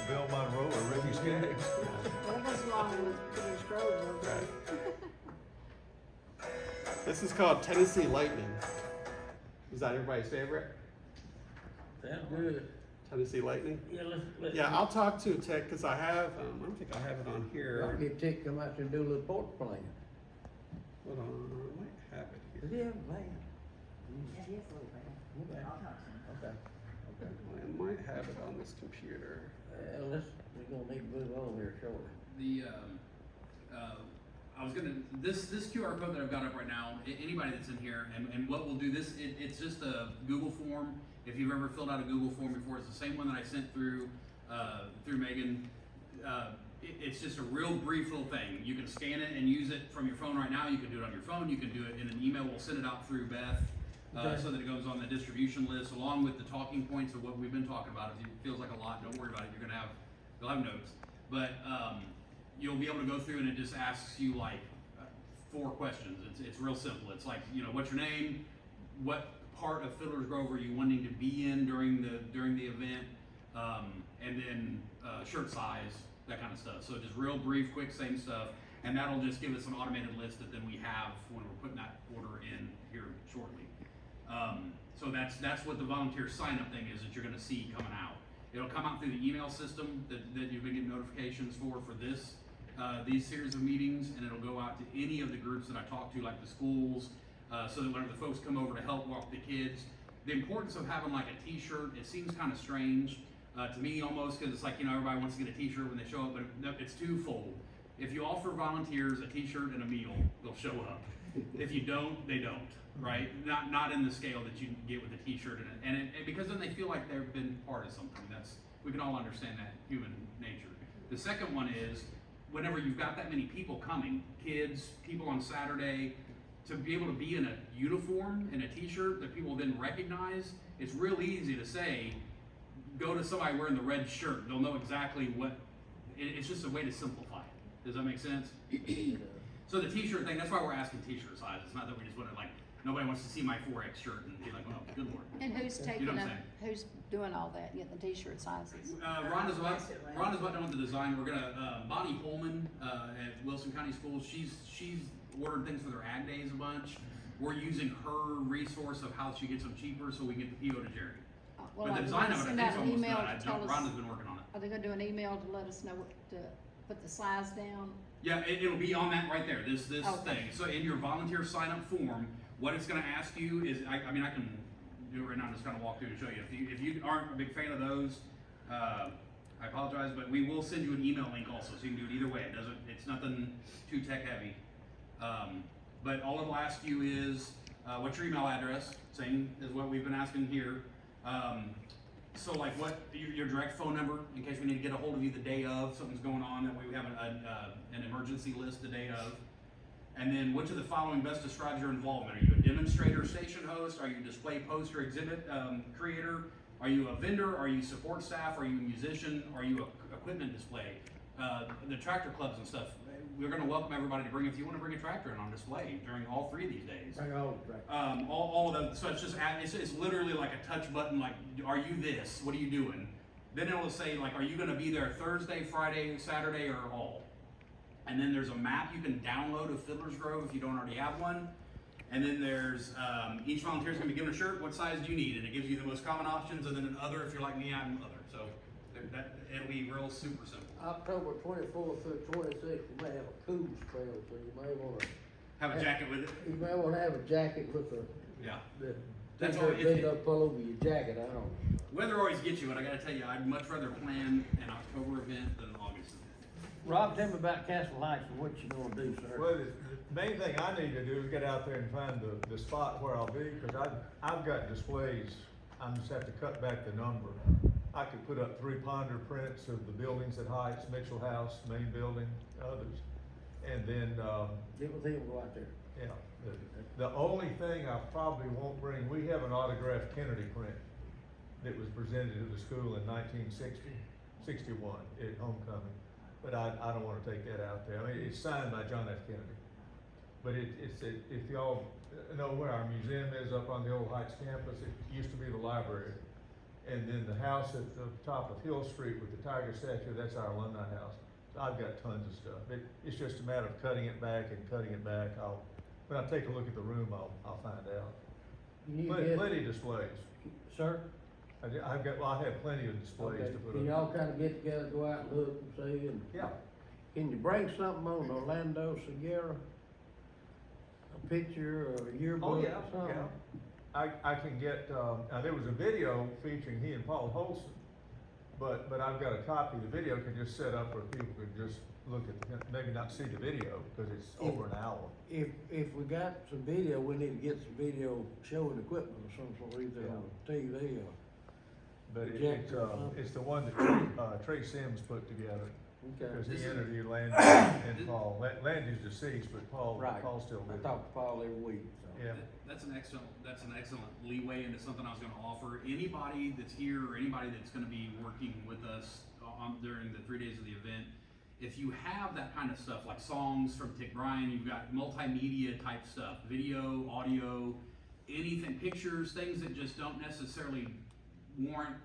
Bill Monroe or Ricky Skaggs. Well, that goes along with Peter's Grove, though. Right. This is called Tennessee Lightning. Is that everybody's favorite? Sounds good. Tennessee Lightning? Yeah, let's. Yeah, I'll talk to Tech because I have, I don't think I have it on I'll here. get Tick to come out there and do a little porch playing. Hold on, I might have it Does here. he have a band? Yeah, he is a little bit. Okay, I'll talk to him. okay. I might have it on this computer. We're gonna need to move on here shortly. The, I was gonna, this QR code that I've got up right now, anybody that's in here, and what we'll do this, it's just a Google form. If you've ever filled out a Google form before, it's the same one that I sent through Megan. It's just a real brief little thing. You can scan it and use it from your phone right now. You can do it on your phone. You can do it in an email. We'll send it out through Beth. Okay. So that it goes on the distribution list along with the talking points of what we've been talking about. If it feels like a lot, don't worry about it. You'll have notes. But you'll be able to go through and it just asks you like 4 questions. It's real simple. It's like, you know, what's your name? What part of Fiddler's Grove are you wanting to be in during the event? And then shirt size, that kind of stuff. So just real brief, quick, same stuff. And that'll just give us an automated list that then we have when we're putting that order in here shortly. So that's what the volunteer sign up thing is that you're gonna see coming out. It'll come out through the email system that you've been getting notifications for this, these series of meetings, and it'll go out to any of the groups that I talk to, like the schools, so that whenever the folks come over to help walk the kids, the importance of having like a t-shirt, it seems kind of strange to me almost, because it's like, you know, everybody wants to get a t-shirt when they show up, but it's twofold. If you offer volunteers a t-shirt and a meal, they'll show up. If you don't, they don't, right? Not in the scale that you get with a t-shirt and because then they feel like they've been part of something. We can all understand that human nature. The second one is, whenever you've got that many people coming, kids, people on Saturday, to be able to be in a uniform and a t-shirt that people then recognize, it's real easy to say, go to somebody wearing the red shirt. They'll know exactly what, it's just a way to simplify it. Does that make sense? So the t-shirt thing, that's why we're asking t-shirt size. It's not that we just want to like, nobody wants to see my 4X shirt and be like, oh, good Lord. And who's You taking know what up, I'm who's doing all that, getting the t-shirt sizes? Rhonda's about done with the design. We're gonna, Bonnie Holman, at Wilson County Schools, she's ordered things for their ag days a bunch. We're using her resource of how she gets them cheaper so we get the PO to Jerry. Well, But the I'm design gonna of it, I send think out is an almost email done. to tell us, Rhonda's been working on it. are they gonna do an email to let us know what to put the size down? Yeah, it'll be on that right there, this Okay. thing. So in your volunteer sign up form, what it's gonna ask you is, I mean, I can do it right now, I'm just gonna walk through and show you. If you aren't a big fan of those, I apologize, but we will send you an email link also, so you can do it either way. It's nothing too tech heavy. But all it'll ask you is, what's your email address? Same as what we've been asking here. So like what, your direct phone number, in case we need to get a hold of you the day of, something's going on, that way we have an emergency list the day of. And then which of the following best describes your involvement? Are you a demonstrator, station host? Are you a display poster exhibit creator? Are you a vendor? Are you support staff? Are you a musician? Are you a equipment display? The tractor clubs and stuff, we're gonna welcome everybody to bring, if you wanna bring a tractor in on display during all 3 of these days. Bring all the tractors. All of them, so it's just, it's literally like a touch button, like, are you this? What are you doing? Then it'll say, like, are you gonna be there Thursday, Friday, Saturday, or all? And then there's a map you can download of Fiddler's Grove if you don't already have one. And then there's, each volunteer is gonna be given a shirt, what size do you need? And it gives you the most common options, and then an other, if you're like me, I'm other. So it'll be real super simple. October 24th through 26th, we may have a cool spell, so you may wanna, Have a jacket with it. you may wanna have a jacket with the, Yeah. the That's t-shirt all- big up pull over your jacket, I don't. Weather always gets you, but I gotta tell you, I'd much rather plan an October event than an August event. Rob, tell me about Castle Heights and what you gonna do, sir. Well, the main thing I need to do is get out there and find the spot where I'll be, cause I've got displays, I just have to cut back the number. I could put up 3 ponder prints of the buildings at Heights, Mitchell House, main building, others. And then, Get with him, go out there. yeah, the only thing I probably won't bring, we have an autographed Kennedy print that was presented to the school in 1961 at homecoming. But I don't wanna take that out there. I mean, it's signed by John F. Kennedy. But if y'all know where our museum is up on the old Heights campus, it used to be the library. And then the house at the top of Hill Street with the tiger statue, that's our alumni house. So I've got tons of stuff. It's just a matter of cutting it back and cutting it back. When I take a look at the room, I'll find out. You Plenty of displays. Sir? I have plenty of displays Okay, to put can up. y'all kinda get together, go out and look and see, and Yeah, can you bring something on Orlando Sierra? A picture or a yearbook oh or yeah, something? yeah. I can get, now there was a video featuring he and Paul Holson, but I've got a copy. The video can just set up where people could just look at, maybe not see the video, because it's over an hour. If we got some video, we need to get some video showing equipment or some sort, either on TV or. But Projector or something. it's the one that Trey Sims put together, because Okay. he This is- interviewed Landy and Paul. Landy's deceased, but Paul's still I with him. talk to Paul every week, so. Yeah. That's an excellent leeway into something I was gonna offer. Anybody that's here or anybody that's gonna be working with us during the 3 days of the event, if you have that kind of stuff, like songs from Tick Bryan, you've got multimedia type stuff, video, audio, anything, pictures, things that just don't necessarily warrant,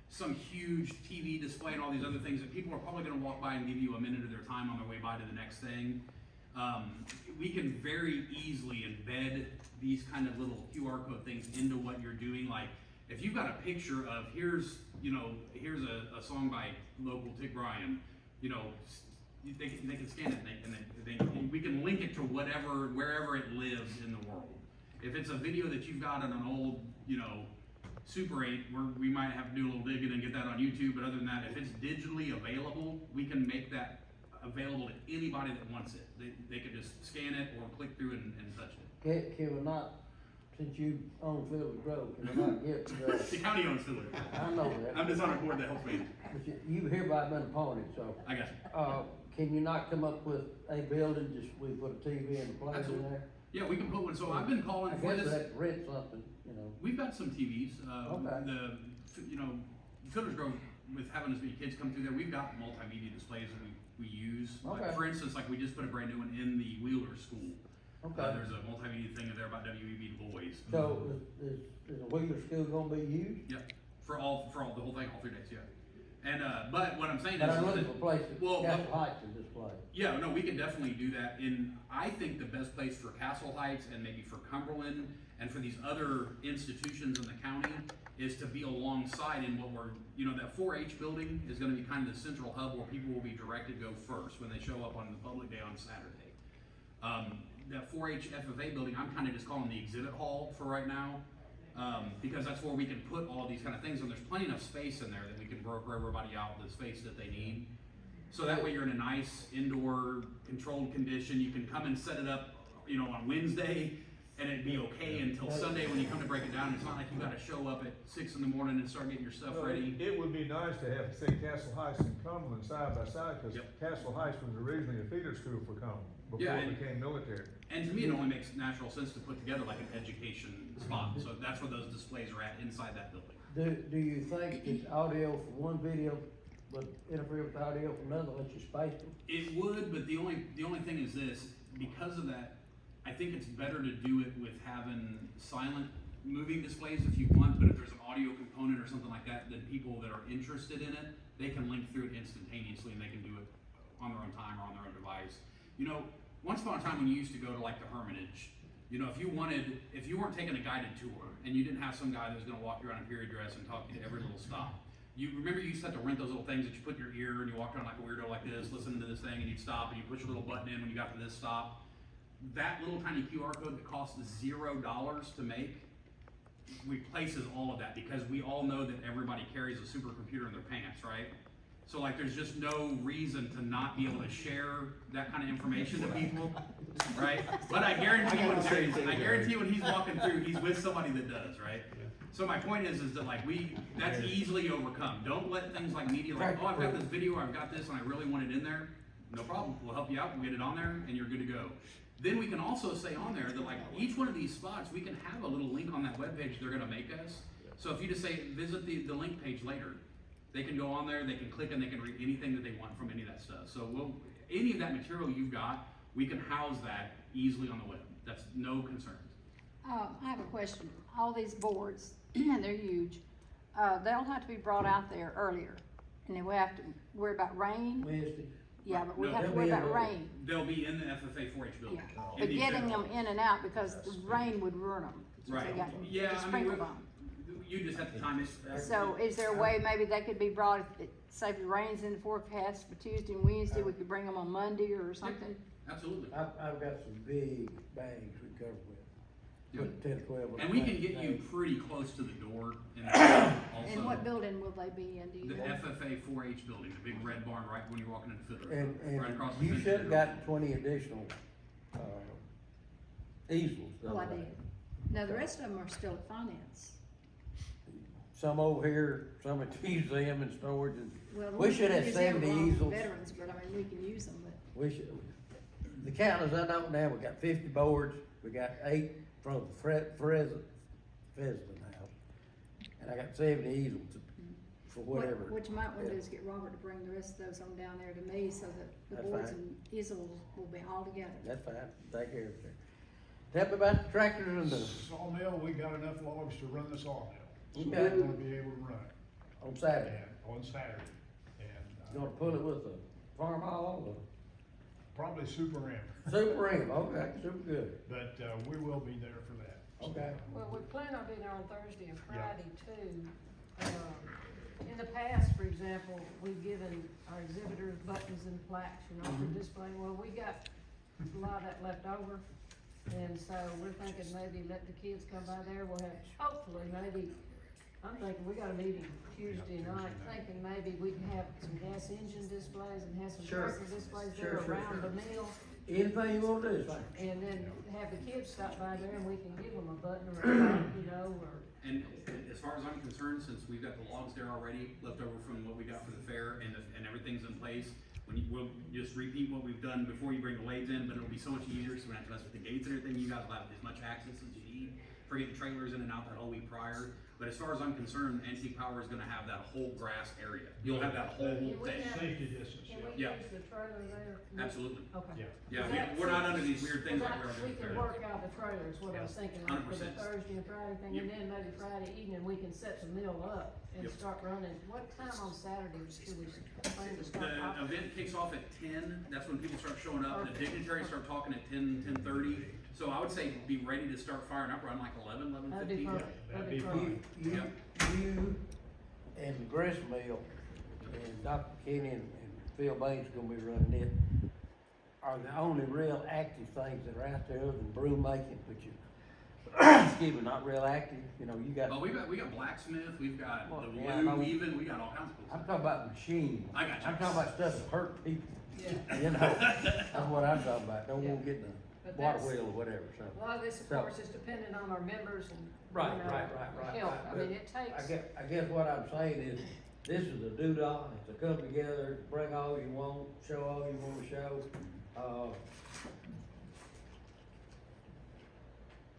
some huge TV display and all these other things that people are probably gonna walk by and give you a minute of their time on their way by to the next thing. We can very easily embed these kind of little QR code things into what you're doing. Like, if you've got a picture of, here's a song by local Tick Bryan, they can scan it and we can link it to wherever it lives in the world. If it's a video that you've got on an old, Super 8, we might have to do a little digging and get that on YouTube, but other than that, if it's digitally available, we can make that available to anybody that wants it. They could just scan it or click through and touch it. Can we not, since you own Fiddler's Grove, can we not get, The county owns Fiddler. I know that. I'm just on a board that helps me. But you hereby been appointed, so, I got you. can you not come up with a building, just we put a TV and a player in Absolutely. there? Yeah, we can put one. So I've been I calling guess for we this. have to rent something, We've got some TVs. Okay. Fiddler's Grove, with having as many kids come through there, we've got multimedia displays that we use. Okay. Like, for instance, like we just put a brand new one in the Wheeler School. Okay. There's a multimedia thing in there about WEB Du Bois. So is the Wheeler School gonna be used? Yep, for all the whole thing, all 3 days, yeah. And, but what I'm saying But is. I'm looking for places, Well, Castle Heights to display. Yeah, no, we can definitely do that. I think the best place for Castle Heights and maybe for Cumberland and for these other institutions in the county is to be alongside in what that 4-H building is gonna be kind of the central hub where people will be directed to go first when they show up on the public day on Saturday. That 4-H FFA building, I'm kind of just calling the exhibit hall for right now. Because that's where we can put all these kind of things, and there's plenty enough space in there that we can broker everybody out the space that they need. So that way you're in a nice indoor controlled condition. You can come and set it up, on Wednesday, and it'd be okay until Sunday when you come to break it down. It's not like you gotta show up at 6 in the morning and start getting your stuff ready. It would be nice to have, say, Castle Heights and Cumberland side by side, because Yep. Castle Heights was originally a feeder school for Cumberland, Yeah, before it and- became military. And to me, it only makes natural sense to put together like an education spot. So that's where those displays are at, inside that building. Do you think that audio from one video would interfere with the audio from another, let you space them? It would, but the only thing is this, because of that, I think it's better to do it with having silent moving displays if you want, but if there's an audio component or something like that, then people that are interested in it, they can link through it instantaneously and they can do it on their own time or on their own device. You know, once upon a time when you used to go to like the Hermitage, you know, if you weren't taking a guided tour and you didn't have some guy that was gonna walk you around in period dress and talk to you at every little stop, you remember you used to have to rent those little things that you put in your ear and you walked around like a weirdo like this, listening to this thing, and you'd stop and you push a little button in when you got to this stop. That little tiny QR code that costs $0 to make replaces all of that, because we all know that everybody carries a supercomputer in their pants, right? So like, there's just no reason to not be able to share that kind of information to people, right? But I guarantee when he's walking through, he's with somebody that does, right? So my point is that like that's easily overcome. Don't let things like media, like, oh, I've got this video, I've got this, and I really want it in there. No problem, we'll help you out, we'll get it on there, and you're good to go. Then we can also say on there that like each one of these spots, we can have a little link on that webpage they're gonna make us. So if you just say, visit the link page later, they can go on there, they can click, and they can read anything that they want from any of that stuff. So any of that material you've got, we can house that easily on the web. That's no concerns. I have a question. All these boards, and they're huge, they'll have to be brought out there earlier. And then we have to worry about rain. Wednesday. Yeah, but we No, have to they'll worry be in about the- rain. They'll be in the FFA 4-H building. Yeah, In but the getting center. them in and out, because the rain would ruin them. So Right. they got Yeah, to I mean, sprinkle them. you just have to time it. So is there a way maybe they could be brought, say if it rains in the forecast for Tuesday and Wednesday, we could bring them on Monday or something? Absolutely. I've got some big bags we cover with. Put 10, 12. And we can get you pretty close to the door and And what also building will they be in, do you the know? FFA 4-H building, the big red barn right when you're walking into Fiddler. And right across the you fence should have there. got 20 additional, easels. the Oh, I other day. did. Now, the rest of them are still at finance. Some over here, some at the museum and storage, and Well, the we ones should at have the museum 70 belong to easels. Veterans, but I mean, we can use them, but. We should, the counters I know now, we got 50 boards, we got 8 from the Fresno house, and I got 70 easels for whatever. What you might wanna do is get Robert to bring the rest of those on down there to me, so that the That's boards fine. and easels will be all together. That's fine, take care of it. Tell me about the tractors and the, Sawmill, we got enough logs to run the sawmill, so Okay. we're gonna be able to run it, on Saturday. and on Saturday. And, Gonna pull it with a farm all probably super rim, or super rim, okay, super good, but, we will be there for that. okay. Well, we plan on being there on Thursday and Yeah. Friday too. In the past, for example, we've given our exhibitors buttons and plaques, you know, for display. Well, we got a lot of that left over. And so we're thinking maybe let the kids come by there. We'll have, hopefully, maybe, I'm thinking, we got a meeting Tuesday night, thinking maybe we can have some gas engine displays and have some Sure. tractor displays Sure, there sure, around sure. the mill. Anything you wanna do, is fine. And then have the kids stop by there and we can give them a button or a plaque, you know, or. And as far as I'm concerned, since we've got the logs there already, left over from what we got for the fair, and everything's in place, we'll just repeat what we've done before you bring the blades in, but it'll be so much easier, so we don't have to mess with the gates and everything. You guys will have as much access as you need for getting trailers in and out that whole week prior. But as far as I'm concerned, Antique Power is gonna have that whole grass area. You'll have that whole Can we thing. have- Safety distance, Can we Yeah. use the trailer there? Absolutely. Okay. Yeah, we're not under these weird things like we are We doing can fair. work out the trailers, what I was thinking, like for the 100%. Thursday and Friday thing, and then maybe Friday evening, we can set the mill up and Yep. start running. What time on Saturdays do we plan to start? The event kicks off at 10, that's when people start showing up, the dignitaries start talking at 10:30. So I would say be ready to start firing up around like 11:15. That'd be perfect, that'd be that'd perfect. be You, Yep. you and the grist mill and Dr. Kenny and Phil Baines gonna be running it, are the only real active things that are out there other than broom making, which is, excuse me, not real active, you know, you got, Oh, we got blacksmith, we've got the Yeah, I know. glue weaving, we got all kinds of cool I'm stuff. talking about machines. I got you. I'm talking about stuff that hurt people, Yeah, you know, that's what I'm talking about, don't wanna get in But the water that's- wheel or whatever, so. a lot of this, of So- course, is dependent on our members and, you Right, know, right. help. I mean, it I takes, guess what I'm saying is, this is a doodah, it's a come together, bring all you want, show all you wanna show.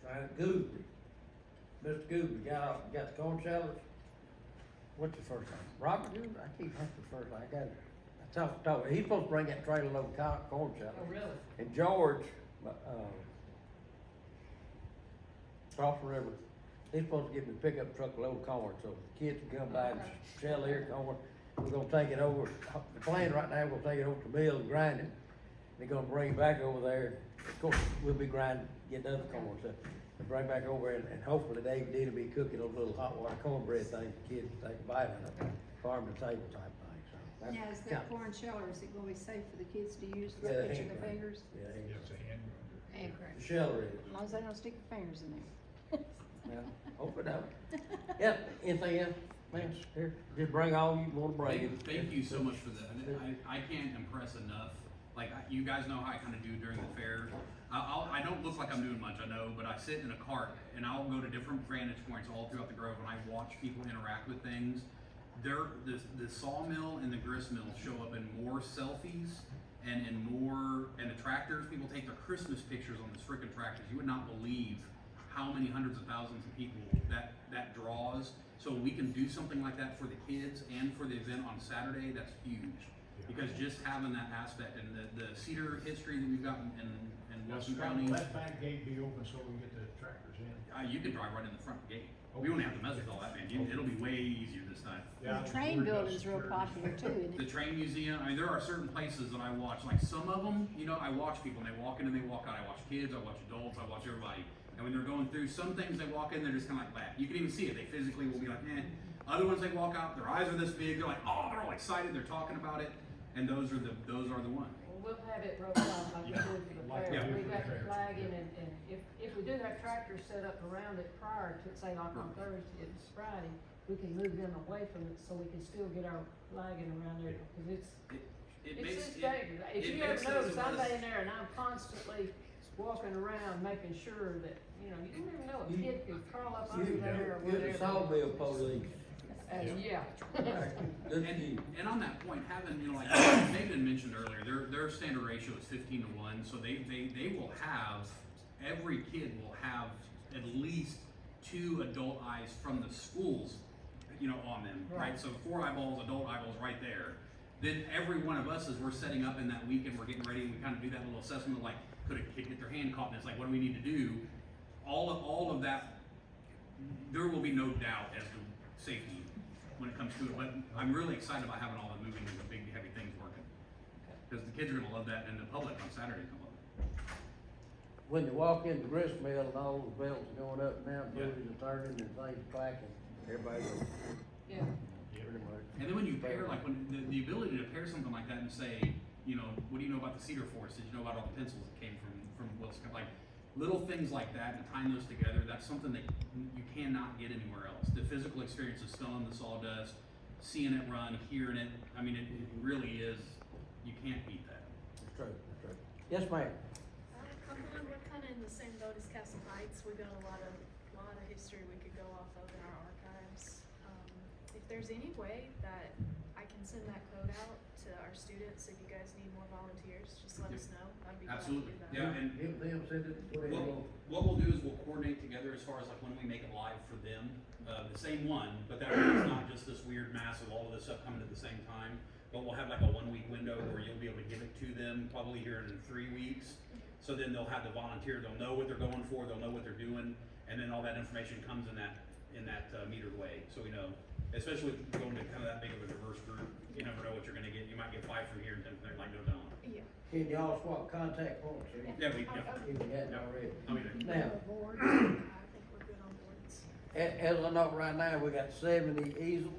Trying to Google, Mr. Google, got the corn sellers? What's the first name? Robert, I keep hunting the first name, I got it. I talked, he's supposed to bring that trailer load of corn sellers. oh, really? And George, across the river, he's supposed to give me a pickup truck load of corn, so the kids can come by and sell their corn. we're gonna take it over, the plan right now, we're gonna take it over to the mill and grind it. They're gonna bring it back over there, of course, we'll be grinding, getting other corn stuff. And bring back over and hopefully Dave D will be cooking those little hot water cornbread things, the kids take a bite out of it, farm to table type thing, so. that's Now, is kinda- that corn shell, or is it gonna be safe for the kids to use Yeah, without itching hand their grind. fingers? Yeah, hand It's a hand And The shell is. As long as they don't stick their fingers in there. Yeah, hopefully not. Yep, anything else, man, here, just bring all you wanna bring. Thank you so much for that. I can't impress enough. Like, you guys know how I kinda do during the fair. I don't look like I'm doing much, I know, but I sit in a cart and I'll go to different vantage points all throughout the grove and I watch people interact with things. The sawmill and the grist mill show up in more selfies and and the tractors, people take their Christmas pictures on these freaking tractors. You would not believe how many hundreds of thousands of people that draws. So we can do something like that for the kids and for the event on Saturday, that's huge. Because just having that aspect and the cedar history that we've got in Wilson County, Let back gate be open so we can get the tractors in. you can drive right in the front gate. We won't have to mess with all that, man. It'll be way easier this time. Yeah, I The was train worried about building's real security. popular too, isn't The it? train museum, I mean, there are certain places that I watch, like some of them, I watch people and they walk in and they walk out. I watch kids, I watch adults, I watch everybody. And when they're going through, some things they walk in, they're just kinda like that. You can even see it, they physically will be like, eh. Other ones they walk out, their eyes are this big, they're like, oh, they're all excited, they're talking about it. And those are the ones. Well, we'll have it rolled out like we do Yeah. for the Like fair. we We do for got the the fair. flag in and if we do have tractors set up around it prior to, say like on Thursday and Friday, we can move them away from it so we can still get our flagging around there, because It it's makes, just it, dangerous. If it you ever makes sense notice, to I'm us. laying there and I'm constantly walking around making sure that, you don't even know, a You- kid could crawl up under You, there or you're whatever. the sawmill police. Yeah. Good for you. And on that point, having, like David mentioned earlier, their standard ratio is 15-1, so they will have, every kid will have at least 2 adult eyes from the schools, on them, right? Right. So 4 eyeballs, adult eyeballs right there. Then every one of us, as we're setting up in that week and we're getting ready, and we kind of do that little assessment of like, could a kid get their hand caught, and it's like, what do we need to do? All of that, there will be no doubt as to safety when it comes to it, but I'm really excited about having all the moving and the big heavy things working. Because the kids are gonna love that, and the public on Saturday is gonna love it. When you walk in the grist mill and all those belts are going up and down, Yeah. buildings are turning and things clacking, everybody goes, Yeah. pretty much. And then when you pair, like, when the ability to pair something like that and say, what do you know about the cedar forest? Did you know about all the pencils that came from Wilson? Like, little things like that, and tying those together, that's something that you cannot get anywhere else. The physical experience of smelling the sawdust, seeing it run, hearing it, I mean, it really is, you can't beat that. That's true, that's true. Yes, ma'am. Cumberland, we're kinda in the same boat as Castle Heights, we've got a lot of history we could go off of in our archives. If there's any way that I can send that code out to our students, if you guys need more volunteers, just let us know, I'd be glad to Absolutely, do that. yeah, and Give them, send it, put it on. what we'll do is we'll coordinate together as far as like when we make it live for them, the same one, but that way it's not just this weird mass of all of this stuff coming at the same time. But we'll have like a 1 week window where you'll be able to give it to them probably here in 3 weeks. So then they'll have the volunteer, they'll know what they're going for, they'll know what they're doing, and then all that information comes in that metered way, so we know. Especially with going to kind of that big of a diverse group, you never know what you're gonna get, you might get 5 from here and 10 from there, like no don't. Yeah. Can y'all swap contact points, see? Yeah, If you hadn't already. I'll be there. Now, I think we're good on boards. as I know right now, we got 70 easels,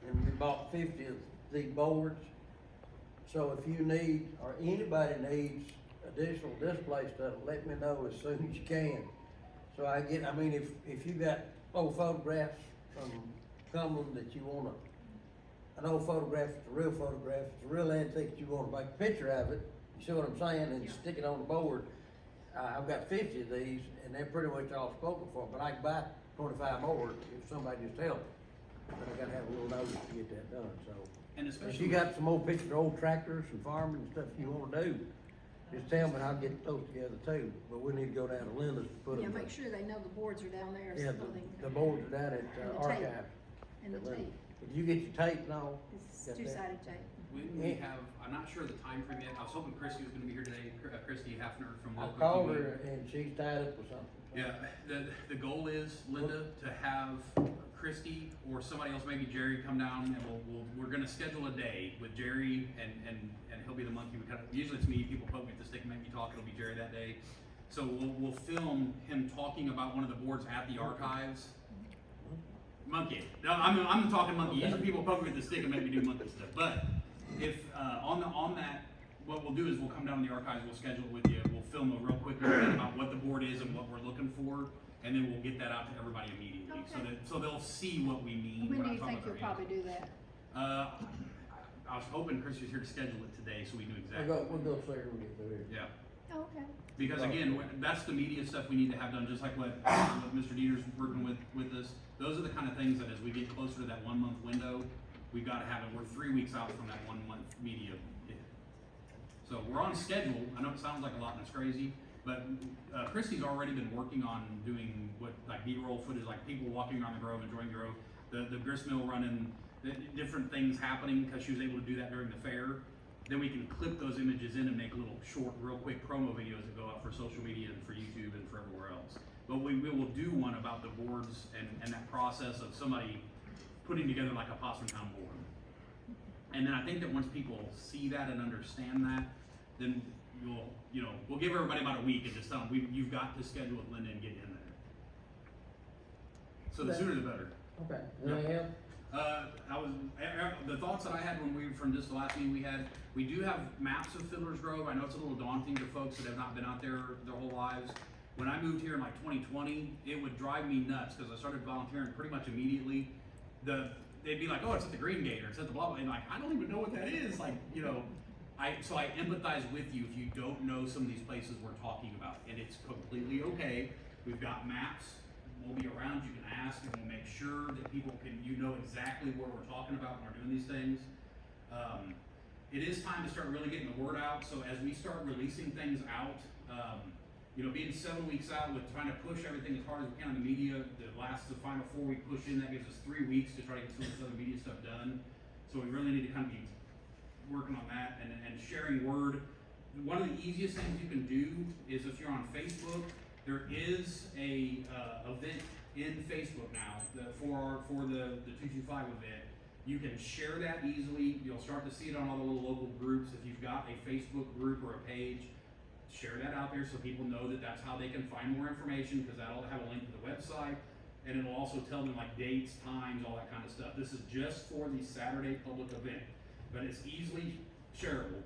and we bought 50 of these boards. So if you need, or anybody needs additional display stuff, let me know as soon as you can. So if you got old photographs from Cumberland that you wanna, an old photograph, it's a real photograph, it's a real antique, you wanna make a picture of it, you see what I'm saying, and stick it on the board. I've got 50 of these, and they're pretty much all spoken for, but I can buy 25 more if somebody just help me. But I gotta have a little notice to get that done, so. And If especially. you got some old pictures of old tractors and farming and stuff you wanna do, just tell me and I'll get those together too, but we need to go down to Linda's to put Yeah, them. make sure they know the boards are down there, Yeah, so they. the boards are down at And the tape. Archive. And the at Linda's. tape, Did you get your tape and all? it's Got that? two-sided tape. We have, I'm not sure the time frame yet, I was hoping Christy was gonna be here today, Christy Hafner from I Local called TV. her and she's tied up with something. Yeah, the goal is, Linda, to have Christie or somebody else, maybe Jerry, come down and we're gonna schedule a day with Jerry and he'll be the monkey. Usually it's me, people poke me with the stick and make me talk, it'll be Jerry that day. So we'll film him talking about one of the boards at the archives. Monkey. No, I'm talking monkey. Usually people poke me with the stick and make me do monkey stuff. But if on that, what we'll do is we'll come down to the archives, we'll schedule it with you, we'll film a real quick video about what the board is and what we're looking for, and then we'll get that out to everybody immediately, Okay. so they'll see what we mean. When We're do not you talking think you'll about our probably do that? hands. I was hoping Chris was here to schedule it today, so we knew exactly. We'll go see her when we get through here. Yeah. Oh, okay. Because again, that's the media stuff we need to have done, just like what Mr. Dieter's working with us. Those are the kind of things that as we get closer to that 1 month window, we've got to have it. We're 3 weeks out from that 1 month media hit. So we're on schedule. I know it sounds like a lot and it's crazy, but Christy's already been working on doing like B-roll footage, like people walking around the Grove, enjoying the Grove, the grist mill running, different things happening, because she was able to do that during the fair. Then we can clip those images in and make little short, real quick promo videos that go out for social media and for YouTube and for everywhere else. But we will do one about the boards and that process of somebody putting together like a Possumtown board. And then I think that once people see that and understand that, then we'll give everybody about a week and just tell them, you've got to schedule with Linda and get in there. So the sooner the better. Okay, anything else? The thoughts that I had when from just the last meeting we do have maps of Fiddler's Grove. I know it's a little daunting to folks that have not been out there their whole lives. When I moved here in like 2020, it would drive me nuts because I started volunteering pretty much immediately. They'd be like, oh, it's at the Green Gate or it's at the blah blah, and like, I don't even know what that is. Like, so I empathize with you if you don't know some of these places we're talking about, and it's completely okay. We've got maps. We'll be around, you can ask, and we'll make sure that people know exactly what we're talking about when we're doing these things. It is time to start really getting the word out, so as we start releasing things out, being 7 weeks out with trying to push everything as hard as we can on the media, the final 4 week push in, that gives us 3 weeks to try to get some of this other media stuff done. So we really need to kind of be working on that and sharing word. One of the easiest things you can do is if you're on Facebook, there is a event in Facebook now for the 225 event. You can share that easily. You'll start to see it on all the little local groups. If you've got a Facebook group or a page, share that out there so people know that that's how they can find more information, because that'll have a link to the website, and it'll also tell them like dates, times, all that kind of stuff. This is just for the Saturday public event, but it's easily shareable.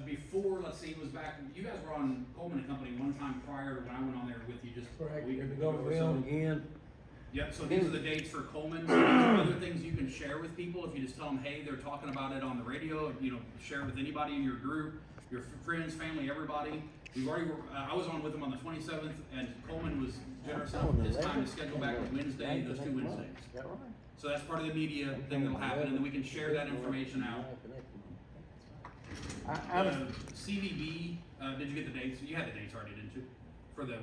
Before, let's see, it was back, you guys were on Coleman and Company one time prior to when I went on there with you just a week If we ago go or around so. again, Yep, so these are the dates for Coleman. So these are other things you can share with people. If you just tell them, hey, they're talking about it on the radio, share it with anybody in your group, your friends, family, everybody. We've already, I was on with them on the 27th, and Coleman was generous enough this time to schedule back on Wednesday, those 2 Wednesdays. Is that right? So that's part of the media thing that'll happen, and then we can share that information out. CVB, did you get the dates? You had the dates already, didn't you? For the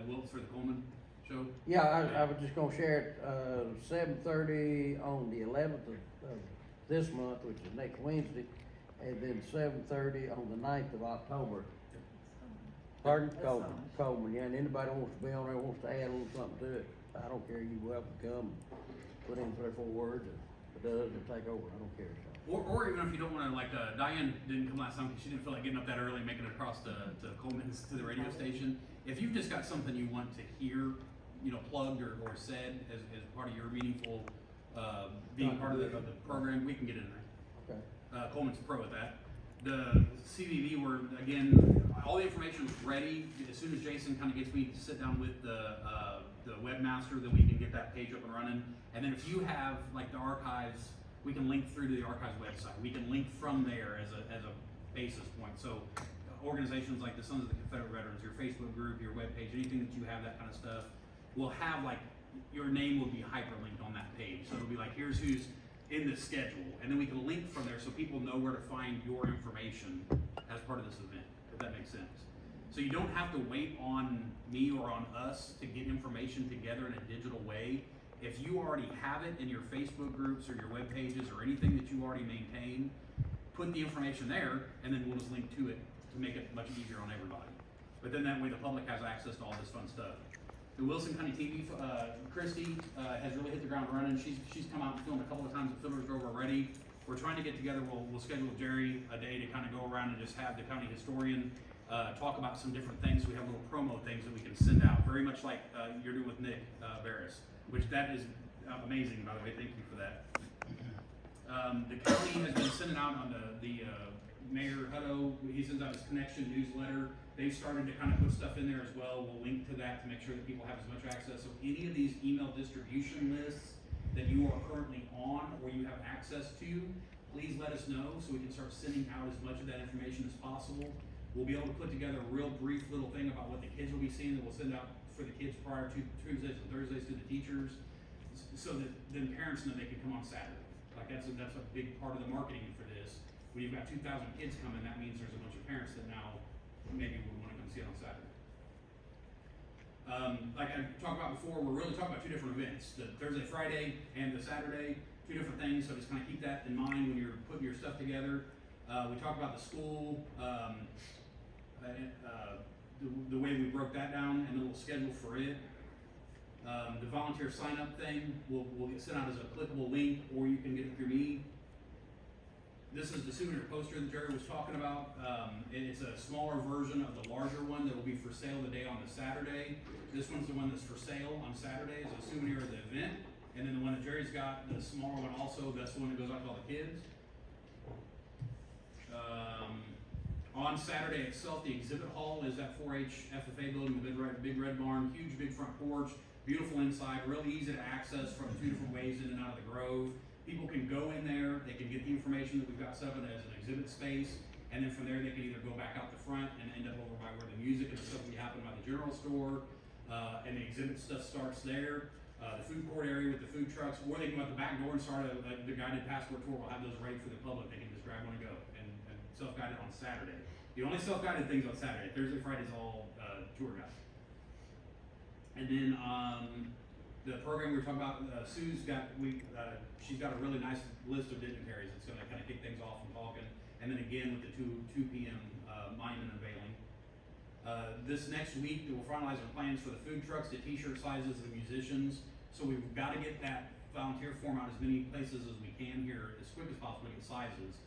Coleman show? Yeah, I was just gonna share it, 7:30 on the 11th of this month, which is next Wednesday, and then 7:30 on the 9th of October. Pardon? Coleman, yeah, and anybody wants to be on there, wants to add a little something to it, I don't care, you welcome to come, put in 3 or 4 words, if it does, it'll take over, I don't care, so. Or even if you don't want to, like, Diane didn't come last time because she didn't feel like getting up that early and making it across to Coleman's to the radio station. If you've just got something you want to hear, plugged or said as part of your meaningful, being part of the program, we can get it in there. Okay. Coleman's pro at that. The CVV were, again, all the information is ready. As soon as Jason kind of gets me to sit down with the webmaster, then we can get that page up and running. And then if you have, like, the archives, we can link through to the archives website. We can link from there as a basis point. So organizations like the Sons of the Confederate Veterans, your Facebook group, your webpage, anything that you have, that kind of stuff, will have, like, your name will be hyperlinked on that page. So it'll be like, here's who's in the schedule. And then we can link from there so people know where to find your information as part of this event, if that makes sense. So you don't have to wait on me or on us to get information together in a digital way. If you already have it in your Facebook groups or your web pages or anything that you already maintain, put the information there, and then we'll just link to it to make it much easier on everybody. But then that way the public has access to all this fun stuff. The Wilson County TV, Christy, has really hit the ground running. She's come out and filmed a couple of times at Fiddler's Grove already. We're trying to get together, we'll schedule with Jerry a day to kind of go around and just have the county historian, talk about some different things. We have little promo things that we can send out, very much like, you're doing with Nick, Barris, which that is amazing, by the way, thank you for that. The county has been sending out on the Mayor Hutto, he sends out his connection newsletter. They've started to kind of put stuff in there as well. We'll link to that to make sure that people have as much access. So any of these email distribution lists that you are currently on or you have access to, please let us know so we can start sending out as much of that information as possible. We'll be able to put together a real brief little thing about what the kids will be seeing that we'll send out for the kids prior to Tuesdays and Thursdays to the teachers, so that then parents know they can come on Saturday. Like that's a big part of the marketing for this. When you've got 2,000 kids coming, that means there's a bunch of parents that now maybe would want to come see it on Saturday. Like I talked about before, we're really talking about two different events, the Thursday, Friday, and the Saturday, two different things, so just kind of keep that in mind when you're putting your stuff together. We talked about the school, the way we broke that down, and the little schedule for it. The volunteer sign-up thing will get sent out as a clickable link, or you can get it through me. This is the souvenir poster that Jerry was talking about. It's a smaller version of the larger one that will be for sale the day on the Saturday. This one's the one that's for sale on Saturday as a souvenir of the event. And then the one that Jerry's got, the smaller one also, that's the one that goes out to all the kids. On Saturday itself, the exhibit hall is that 4-H FFA building, the big red barn, huge big front porch, beautiful inside, really easy to access from two different ways in and out of the Grove. People can go in there, they can get the information that we've got set up as an exhibit space, and then from there they can either go back out the front and end up over by where the music and stuff will be happening by the general store, and the exhibit stuff starts there. The food court area with the food trucks, or they can go out the back door and start the guided passport tour. We'll have those ready for the public. They can just grab one and go, and self-guided on Saturday. The only self-guided things on Saturday. Thursday, Friday is all tour guides. And then the program we were talking about, Sue's got, she's got a really nice list of dignitaries that's gonna kind of kick things off and talking. And then again with the 2 p.m. monument unveiling. This next week, we'll finalize our plans for the food trucks, the t-shirt sizes, the musicians. So we've got to get that volunteer form out as many places as we can here as quick as possible to get sizes.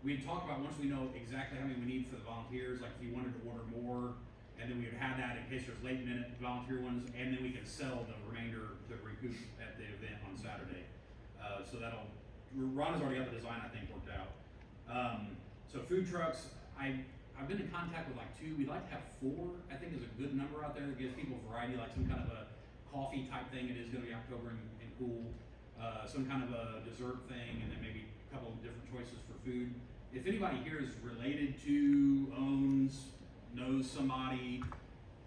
We talked about once we know exactly how many we need for the volunteers, like if you wanted to order more, and then we would have that in case there's late minute volunteer ones, and then we can sell the remainder to recoup at the event on Saturday. So Ron has already got the design, I think, worked out. So food trucks, I've been in contact with like 2, we'd like to have 4, I think is a good number out there that gives people variety, like some kind of a coffee type thing, it is gonna be October and cool, some kind of a dessert thing, and then maybe a couple of different choices for food. If anybody here is related to, owns, knows somebody,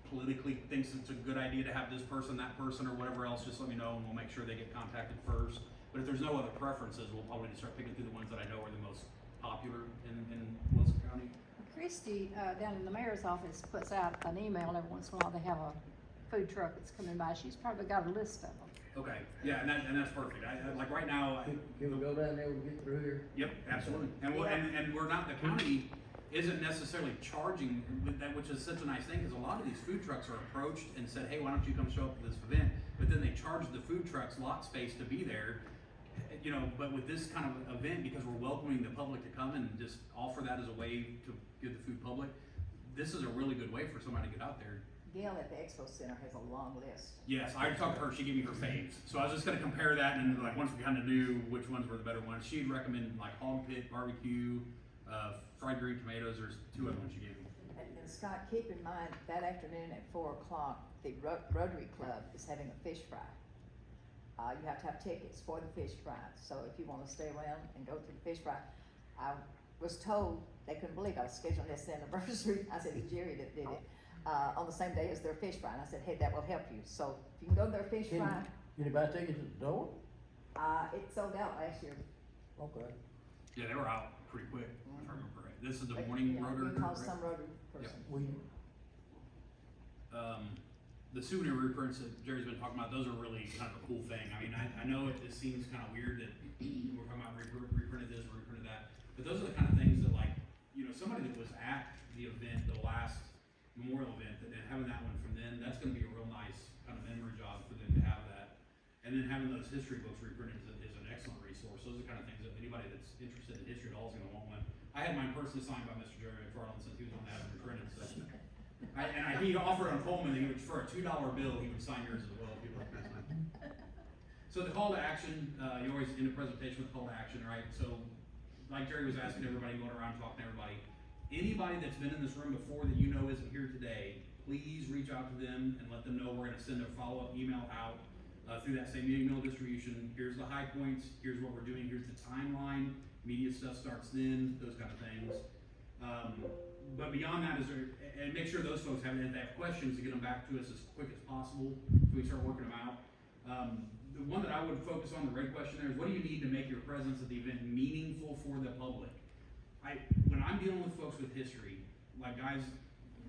politically thinks it's a good idea to have this person, that person, or whatever else, just let me know and we'll make sure they get contacted first. But if there's no other preferences, we'll probably just start picking through the ones that I know are the most popular in Wilson County. Christy, down in the mayor's office, puts out an email every once in a while. They have a food truck that's coming by. She's probably got a list of them. Okay, yeah, and that's perfect. I like right now. Can we go down there and get through here? Yep, absolutely. And we're not, the county isn't necessarily charging that, which is such a nice thing, because a lot of these food trucks are approached and said, hey, why don't you come show up to this event? But then they charge the food trucks lot space to be there. You know, but with this kind of event, because we're welcoming the public to come and just offer that as a way to give the food public, this is a really good way for somebody to get out there. Gail at the Expo Center has a long list. Yes, I talked to her, she gave me her faves. So I was just gonna compare that, and like once we kinda knew which ones were the better ones, she'd recommend like hog pit, barbecue, fried green tomatoes, there's 2 other ones she gave me. And Scott, keep in mind, that afternoon at 4 o'clock, the Rotary Club is having a fish fry. You have to have tickets for the fish fry. So if you wanna stay around and go to the fish fry, I was told, they couldn't believe I was scheduling this anniversary. I said, it's Jerry that did it. On the same day as their fish fry, and I said, hey, that will help you. So if you can go to their fish fry. Can you buy tickets at the door? It sold out last year. Okay. Yeah, they were out pretty quick, if I remember right. This is the morning Rotary. You call group, right? some Rotary person. The souvenir reprints that Jerry's been talking about, those are really kind of a cool thing. I mean, I know it seems kind of weird that we're talking about reprinted this or reprinted that, but those are the kind of things that, like, you know, somebody that was at the event the last memorial event, and having that one from then, that's gonna be a real nice kind of memory job for them to have that. And then having those history books reprinted is an excellent resource. Those are the kind of things that anybody that's interested in history at all is gonna want one. I had mine personally signed by Mr. Jerry McFarland since he was on that reprinted, so. He offered on Coleman that he would, for a $2 bill, he would sign yours as well, if you'd like that one. So the call to action, you always end a presentation with a call to action, right? So, like Jerry was asking everybody, going around talking to everybody, anybody that's been in this room before that you know isn't here today, please reach out to them and let them know we're gonna send a follow-up email out through that same email distribution. Here's the high points, here's what we're doing, here's the timeline, media stuff starts then, those kind of things. But beyond that, and make sure those folks have, if they have questions, to get them back to us as quick as possible so we start working them out. The one that I would focus on, the red question there, is what do you need to make your presence at the event meaningful for the public? When I'm dealing with folks with history, like guys,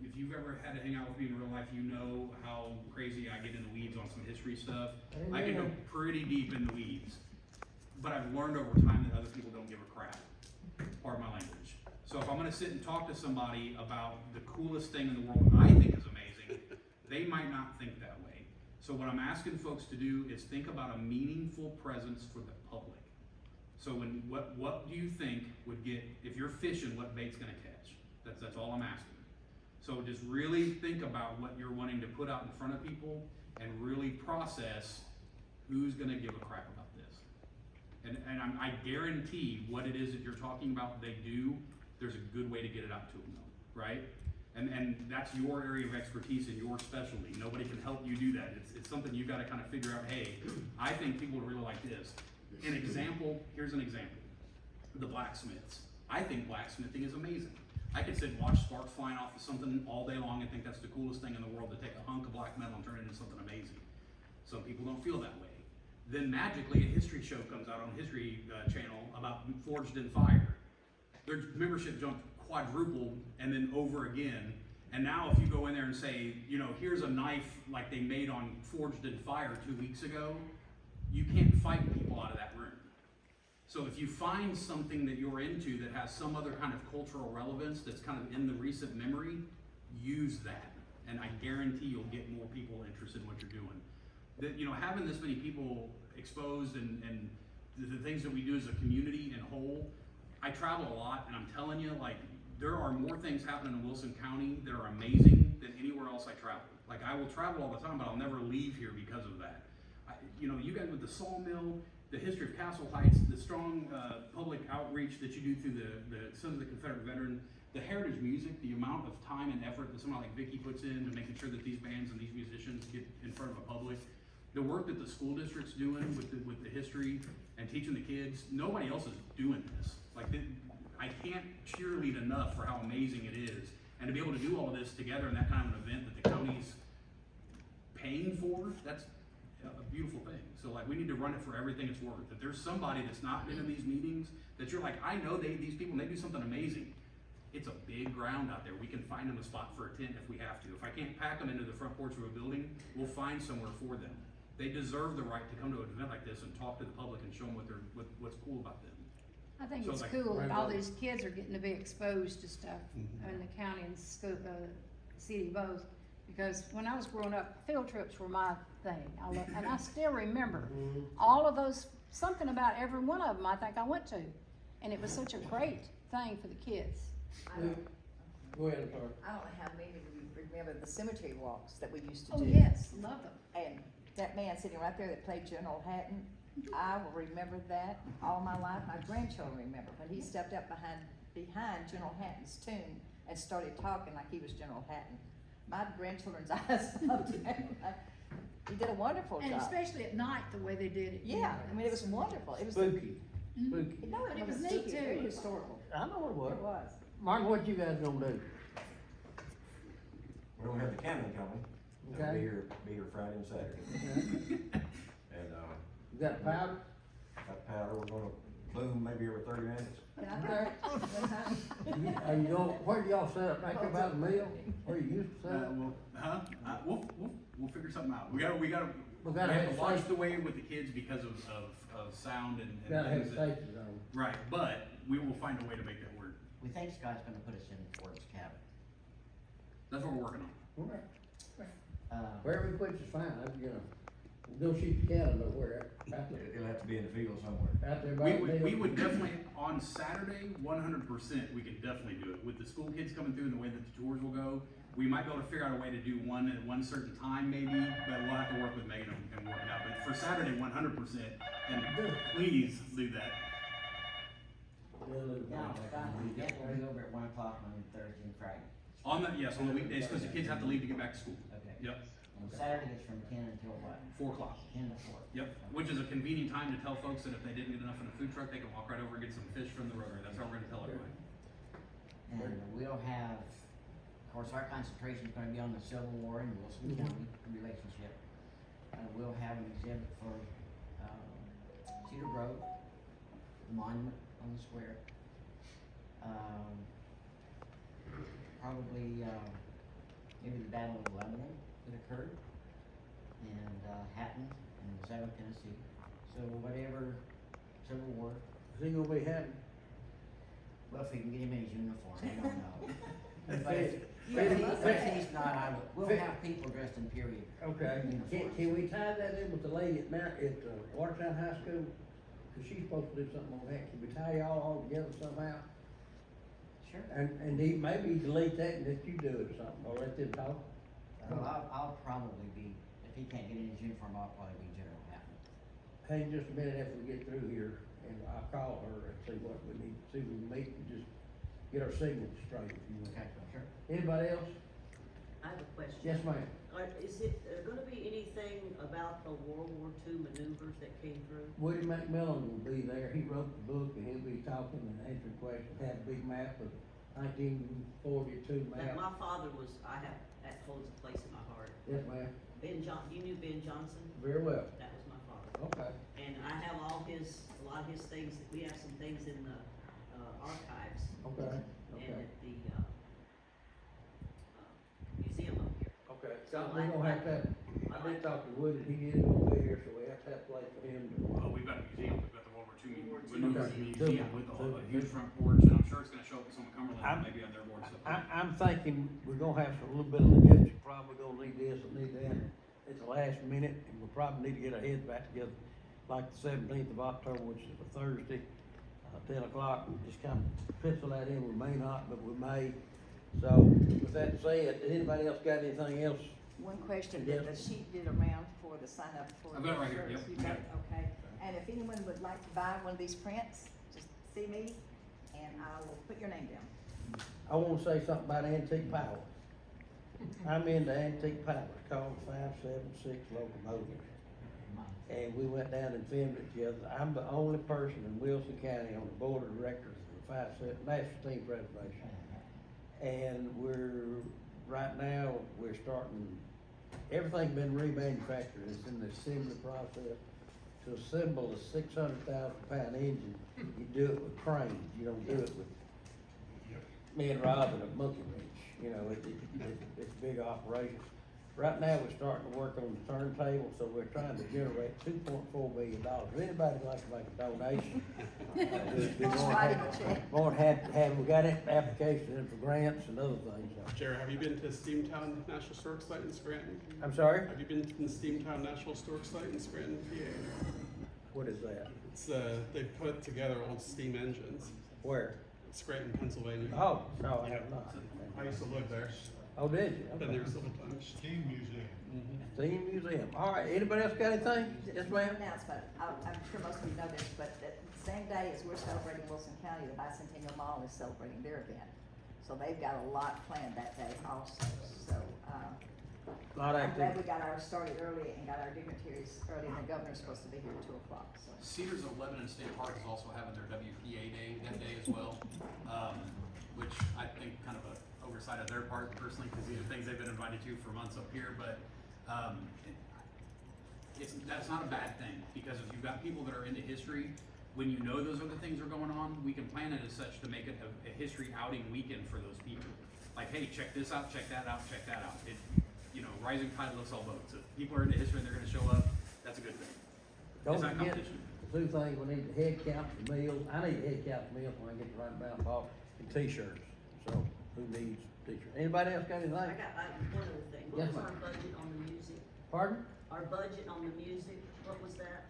if you've ever had to hang out with me in real life, you know how crazy I get in the weeds on some history stuff. I can go pretty deep in the weeds. But I've learned over time that other people don't give a crap. Pardon my language. So if I'm gonna sit and talk to somebody about the coolest thing in the world I think is amazing, they might not think that way. So what I'm asking folks to do is think about a meaningful presence for the public. So what do you think would get, if you're fishing, what bait's gonna catch? That's all I'm asking. So just really think about what you're wanting to put out in front of people and really process who's gonna give a crap about this. And I guarantee what it is that you're talking about they do, there's a good way to get it out to them though, right? And that's your area of expertise and your specialty. Nobody can help you do that. It's something you've gotta kind of figure out, hey, I think people would really like this. An example, here's an example. The blacksmiths. I think blacksmithing is amazing. I could sit and watch sparks flying off of something all day long and think that's the coolest thing in the world, to take a hunk of black metal and turn it into something amazing. Some people don't feel that way. Then magically a history show comes out on History Channel about Forged in Fire. Their membership jumped quadrupled and then over again. And now if you go in there and say, you know, here's a knife like they made on Forged in Fire 2 weeks ago, you can't fight people out of that room. So if you find something that you're into that has some other kind of cultural relevance that's kind of in the recent memory, use that. And I guarantee you'll get more people interested in what you're doing. That, you know, having this many people exposed and the things that we do as a community in whole, I travel a lot, and I'm telling you, like, there are more things happening in Wilson County that are amazing than anywhere else I travel. Like, I will travel all the time, but I'll never leave here because of that. You know, you guys with the sawmill, the history of Castle Heights, the strong public outreach that you do through the Sons of the Confederate Veteran, the heritage music, the amount of time and effort that somebody like Vicky puts into making sure that these bands and these musicians get in front of a public, the work that the school district's doing with the history and teaching the kids, nobody else is doing this. Like, I can't cheerlead enough for how amazing it is. And to be able to do all of this together in that kind of an event that the county's paying for, that's a beautiful thing. So like, we need to run it for everything it's worth. If there's somebody that's not been in these meetings, that you're like, I know these people, and they do something amazing. It's a big ground out there. We can find them a spot for a tent if we have to. If I can't pack them into the front porch of a building, we'll find somewhere for them. They deserve the right to come to an event like this and talk to the public and show them what's cool about them. I think So it's like- cool that all these kids are getting to be exposed to stuff in the county and school, city both. Because when I was growing up, field trips were my thing. And I still remember all of those, something about every one of them I think I went to. And it was such a great thing for the kids. Go ahead, Laura. I don't know how many of you remember the cemetery walks that we used to Oh, do. yes, love them. And that man sitting right there that played General Hatton, I will remember that all my life. My grandchildren remember when he stepped up behind General Hatton's tomb and started talking like he was General Hatton. My grandchildren's eyes popped out. He did a wonderful And job. especially at night, the way they did it. Yeah, I mean, it was wonderful. It was Spooky, spooky. No, But it it was was neat neat, very too. historical. I know it was. It was. Martin, what you guys gonna do? We don't have the cannon coming. They'll Okay. be here Friday and Saturday. And, You got powder? got powder, we're gonna boom maybe every 30 minutes. Are you going, where do y'all set up, back up by the mill, where you used to set up? We'll figure something out. We We have gotta have to watch safety. the way with the kids because of sound and Gotta have things that, safety though. right, but we will find a way to make that work. We think Scott's gonna put us in Ford's cabin. That's what we're working on. Alright. Uh, Wherever he puts is fine, we'll shoot the calendar where, out there, It'll have to be in the field somewhere. out there. We would definitely, on Saturday, 100%, we could definitely do it. With the school kids coming through and the way that the tours will go, we might be able to figure out a way to do one at one certain time maybe, but we'll have to work with Megan and work it out. But for Saturday, 100%, and please do that. now, Scott, we definitely be over at 1 o'clock on Thursday and Friday. Yes, on the weekdays, because the kids have to leave to get back to school. Okay. Yep, And Saturday is from 10 until what? 4 o'clock. 10 to 4. Yep, which is a convenient time to tell folks that if they didn't get enough in a food truck, they can walk right over and get some fish from the road. That's how we're gonna tell everybody. And we'll have, of course, our concentration is gonna be on the Civil War and Wilson County relationship. We'll have an exhibit for, Cedar Grove, the monument on the square. Probably, maybe the Battle of Lebanon that occurred, and, Hatton and Southern Tennessee. So whatever Civil War, Is he gonna be happy? well, if we can get him in his uniform, I don't know. And But Fitz- if he's not, we'll have people dressed in period. Okay, can we tie that in with the lady at Watertown High School? Cause she's supposed to do something on that, can we tie y'all all together somehow? Sure. And maybe delete that and let you do it or something, or let them talk? Well, I'll probably be, if he can't get in his uniform, I'll probably be General Hatton. Hang just a minute after we get through here, and I'll call her and see what we need, see if we can meet and just get our signals straight, if you will. Okay, sure. Anybody else? I have a question. Yes, ma'am. Is it gonna be anything about the World War II maneuvers that came through? Woody McMillan will be there, he wrote the book, and he'll be talking and answering questions, had a big map of 1942 Like, map. my father was, that holds a place in my heart. Yes, ma'am, You knew Ben Johnson? very well, That was my father. okay. And I have a lot of his things, we have some things in the, archives. Okay, And okay. at the, museum up here. Okay, So we're gonna have to, I did talk to Woody, he didn't go there, so we have to have a place for him to. We've got a museum, we've got the World War II Okay. maneuvers museum with a huge front porch, and I'm sure it's gonna show up with some of Cumberland, maybe on their board. I'm thinking we're gonna have a little bit of logistic problem, we're gonna need this and need that. It's the last minute, and we'll probably need to get our heads back together, like the 17th of October, which is a Thursday, 10 o'clock, and just kind of pencil that in, we may not, but we may. So, with that said, did anybody else got anything else? One question, Yes. that the sheet did around for the sign up for. I've got it right here, the yep, service. You got got it. Okay, and if anyone would like to buy one of these prints, just see me, and I will put your name down. I wanna say something about antique power. I'm into antique power, it's called 576 locomotives. And we went down and filmed it together. I'm the only person in Wilson County on the board of directors for the National Steam Preservation. And right now, we're starting, everything's been remanufactured, it's in the assembly process. To assemble a 600,000-pound engine, you do it with cranes, you don't do it with me and Rob and a monkey wrench, it's a big operation. Right now, we're starting to work on the turntable, so we're trying to generate $2.4 million. If anybody would like to make a donation, we'd be Just more write than him a check. more than happy to have, we got applications in for grants and other things. Jared, have you been to Steamtown National Historic Site in Scranton? I'm sorry, Have you been to the Steamtown National Historic Site in Scranton, PA? what is that? It's, they put together old steam engines. Where? Scranton, Pennsylvania. Oh, no, I have not. I used to live there. Oh, did you? Been Okay. there several times. Steam Museum. Steam Museum. All right, anybody else got anything? Yes, ma'am? Announcement, I'm sure most of you know this, but the same day as we're celebrating Wilson County, the Bicentennial Mall is celebrating their event. So they've got a lot planned that day also, so, Lot of I'm glad we activity. got ours started early and got our dignitaries early, and the governor's supposed to be here at 2 o'clock, so. Cedars of Lebanon State Park is also having their WPA day that day as well, which I think kind of a oversight of their part personally, because these are things they've been invited to for months up here, but that's not a bad thing, because if you've got people that are into history, when you know those other things are going on, we can plan it as such to make it a history outing weekend for those people. Like, hey, check this out, check that out, check that out. Rising tide lifts all boats. If people are into history and they're gonna show up, that's a good thing. Don't It's not forget, competition. two things, we need the head count for meals, I need a head count for meals when I get to right about ball, and t-shirts, so who needs teacher. Anybody else got anything? I got, one other thing, what Yes, was ma'am. our budget on the music? Pardon? Our budget on the music, what was that?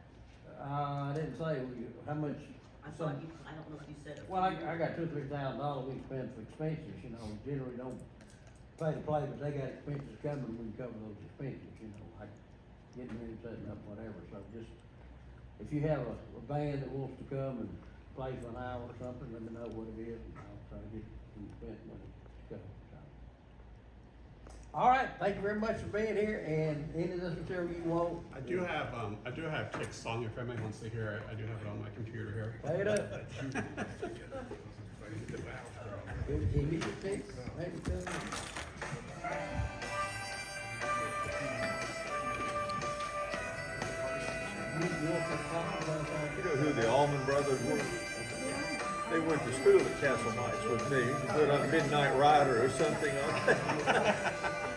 I didn't say how much. I thought you, I don't know if you said it. Well, I got $2,000-3,000 we spend for expenses, you know, we generally don't pay to play, but they got expenses coming, we can cover those expenses, you know, like getting ready, setting up, whatever, so just, if you have a band that wants to come and play for an hour or something, let me know what it is, and I'll try to get some expense money to cover, so. All right, thank you very much for being here, and any of this material you want. I do have Kick's song if anybody wants to hear it. I do have it on my computer here. Play it up. Give me your pick, maybe come. You know who the Allman Brothers were? They went to school at Castle Heights with me. You put on Midnight Rider or something on.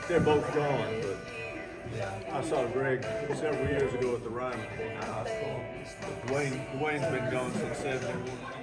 They're both gone, but I saw Greg several years ago at the Ryman. Dwayne's been gone since '71.